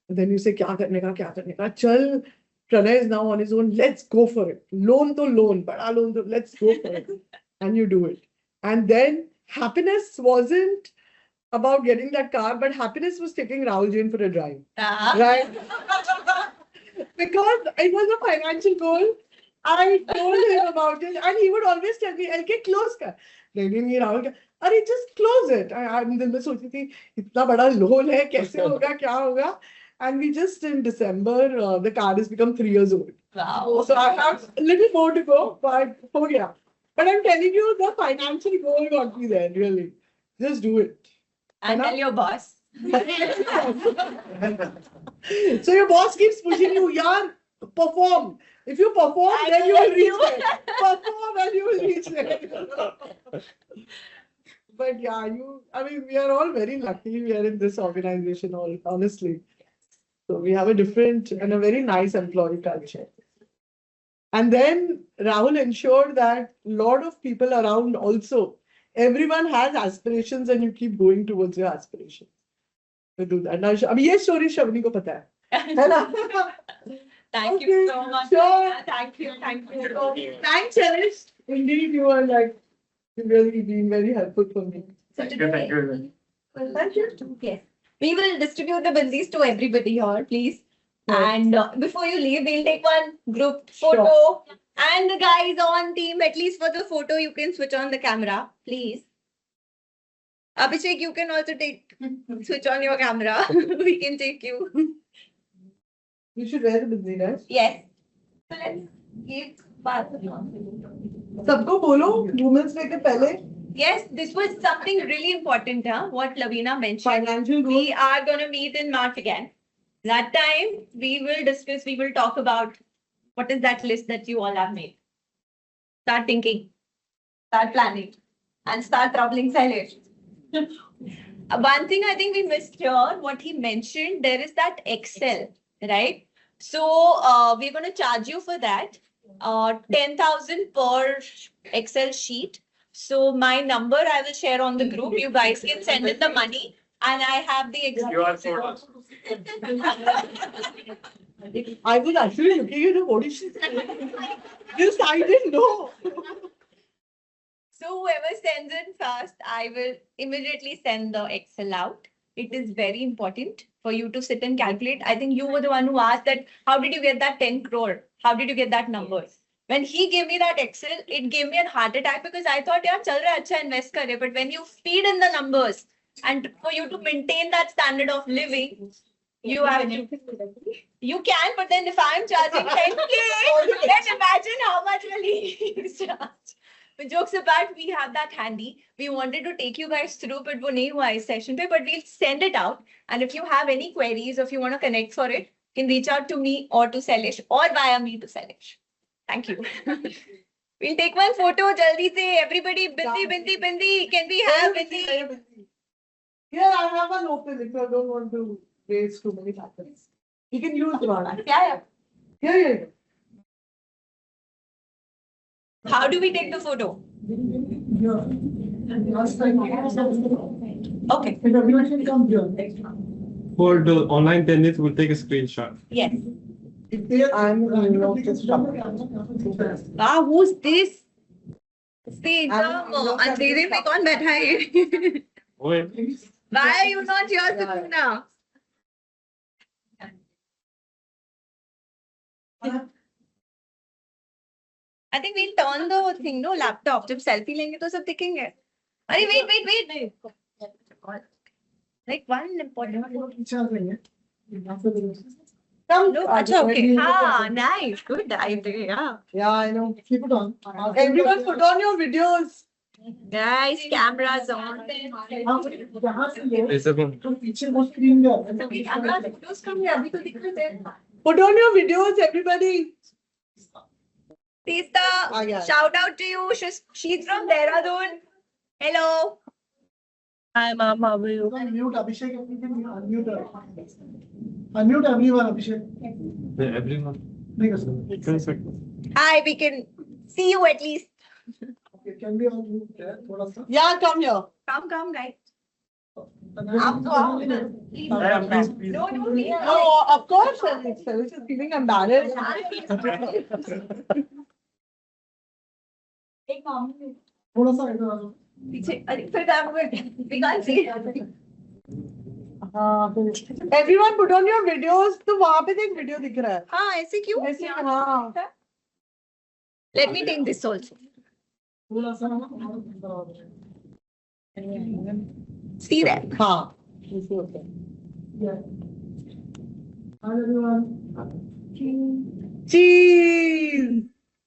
And then you say, क्या करने का? चल, Pranay is now on his own. Let's go for it. Loan to loan, बड़ा loan to let's go for it. And you do it. And then happiness wasn't about getting that car, but happiness was taking Rahul Jain for a drive. Ah. Right? Because it was a financial goal. I told him about it, and he would always tell me, "LK, close कर." नहीं राहुल क्या? अरे just close it. I'm दिल में सोचती थी इतना बड़ा loan है कैसे होगा क्या होगा? And we just in December, the car has become 3 years old. Wow. So I have a little more to go, but oh yeah. But I'm telling you, the financial goal got me there, really. Just do it. And tell your boss. So your boss keeps pushing you, yaar, perform. If you perform, I then you will know reach you. there. Perform and you will reach there. But yeah, I mean, we are all very lucky we are in this organization, all honestly. So we have a different and a very nice employee culture. And then Rahul ensured that a lot of people around also, everyone has aspirations and you keep going towards your aspirations. We do that. Now, I mean, ये story Shavni को पता है. है ना? Thank Okay, you so much. sure. Thank you. Thank you. Thanks, Shalish. Indeed, you are like, you've really been very helpful for me. So today, yes, we will distribute the bindis to everybody here, please. Right. And before you leave, we'll take one group photo. And the guys on team, at least for the photo, you can switch on the camera, please. Abhishek, you can also switch on your camera. We can take you. You should wear the bindi, right? Yes. So let's give bath. सबको बोलो Women's Day के पहले Yes, this was something really important, huh? What Lavina mentioned. financial goal. We are going to meet in March again. That time we will discuss, we will talk about what is that list that you all have made. Start thinking, start planning, and start troubling Sailesh. One thing I think we missed here, what he mentioned, there is that Excel, right? So we're going to charge you for that, 10,000 per Excel sheet. So my number I will share on the group. You guys can send in the money, and I have the Excel. You are so. I was actually looking at what is she saying. This I didn't know. So whoever sends in first, I will immediately send the Excel out. It is very important for you to sit and calculate. I think you were the one who asked that, how did you get that 10 crore? How did you get that number? When he gave me that Excel, it gave me a heart attack because I thought, yeah, chal raha hai, acha invest kare. But when you feed in the numbers and for you to maintain that standard of living, you have to. You can, but then if I'm charging 10K, then imagine how much will he charge. But jokes apart, we have that handy. We wanted to take you guys through, but वो नहीं हुआ इस session पे, but we'll send it out. And if you have any queries, or if you want to connect for it, you can reach out to me or to Sailesh or via me to Sailesh. Thank you. We'll take one photo, jaldi se. Everybody, bindi. Can we have bindi? Here I have an open if you don't want to waste too many factors. You can use one. Yeah. Here. How do we take the photo? Okay. For the online tennis, we'll take a screenshot. Yes. I'm not just Wow, who's this? अंधेरे में कौन बैठा है? Wait. Why are you not here, Sukuna? I think we'll turn the thing, no laptop. जब selfie लेंगे तो सब दिखेंगे. अरे wait. Like one important. Come, No, अच्छा, okay. Ah, nice. Good idea. Yeah, I know. Keep it on. Everyone put on your videos. Guys, cameras on. जहाँ से ले Is it one? तो पीछे वो स्क्रीन में आता है कैमरा फोटोज कम है अभी तो दिख रहे थे. Put on your videos, everybody. Tista, shout out to you. She's from Dehradun. Hello. Hi, ma'am. How are you? Unmute Abhishek, unmute everyone, Abhishek. Everyone. नहीं कर सकते. 10 seconds. Hi, we can see you at least. Okay, can we all move there थोड़ा सा? Yeah, come here. Come, guys. आप तो आओ. Please. No, we are. No, of course, Felix is feeling embarrassed. थोड़ा सा इधर आ जाओ. पीछे अरे फिर काम कर. We can't see. Everyone put on your videos. तो वहाँ पे देख वीडियो दिख रहा है. हाँ ऐसे क्यों? ऐसे हाँ. Let me take this also. See that? हाँ. Cheese.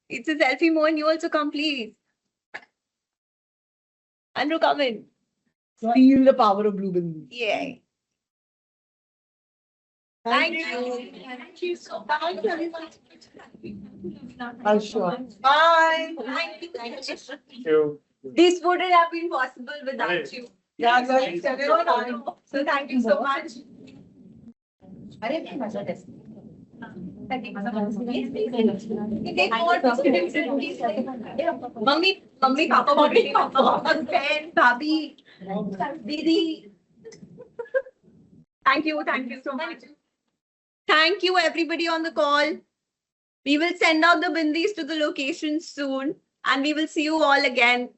It's a selfie moment. You also come, please. Andrew, come in. Feel the power of Blue Bindi. Yeah. Thank you. Thank you so much. I'm sure. Bye. Thank you. Thank you. Thank you. This wouldn't have been possible without Right. you. Yeah, So thank you so much. Mummy, Papa, Ben, Bhabhi, Didi. Thank you so much. Thank you, everybody on the call. We will send out the bindis to the location soon, and we will see you all again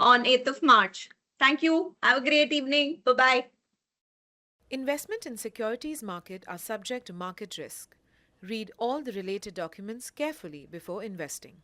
on 8th of March. Thank you. Have a great evening. Bye-bye. Investment in securities market are subject to market risk. Read all the related documents carefully before investing.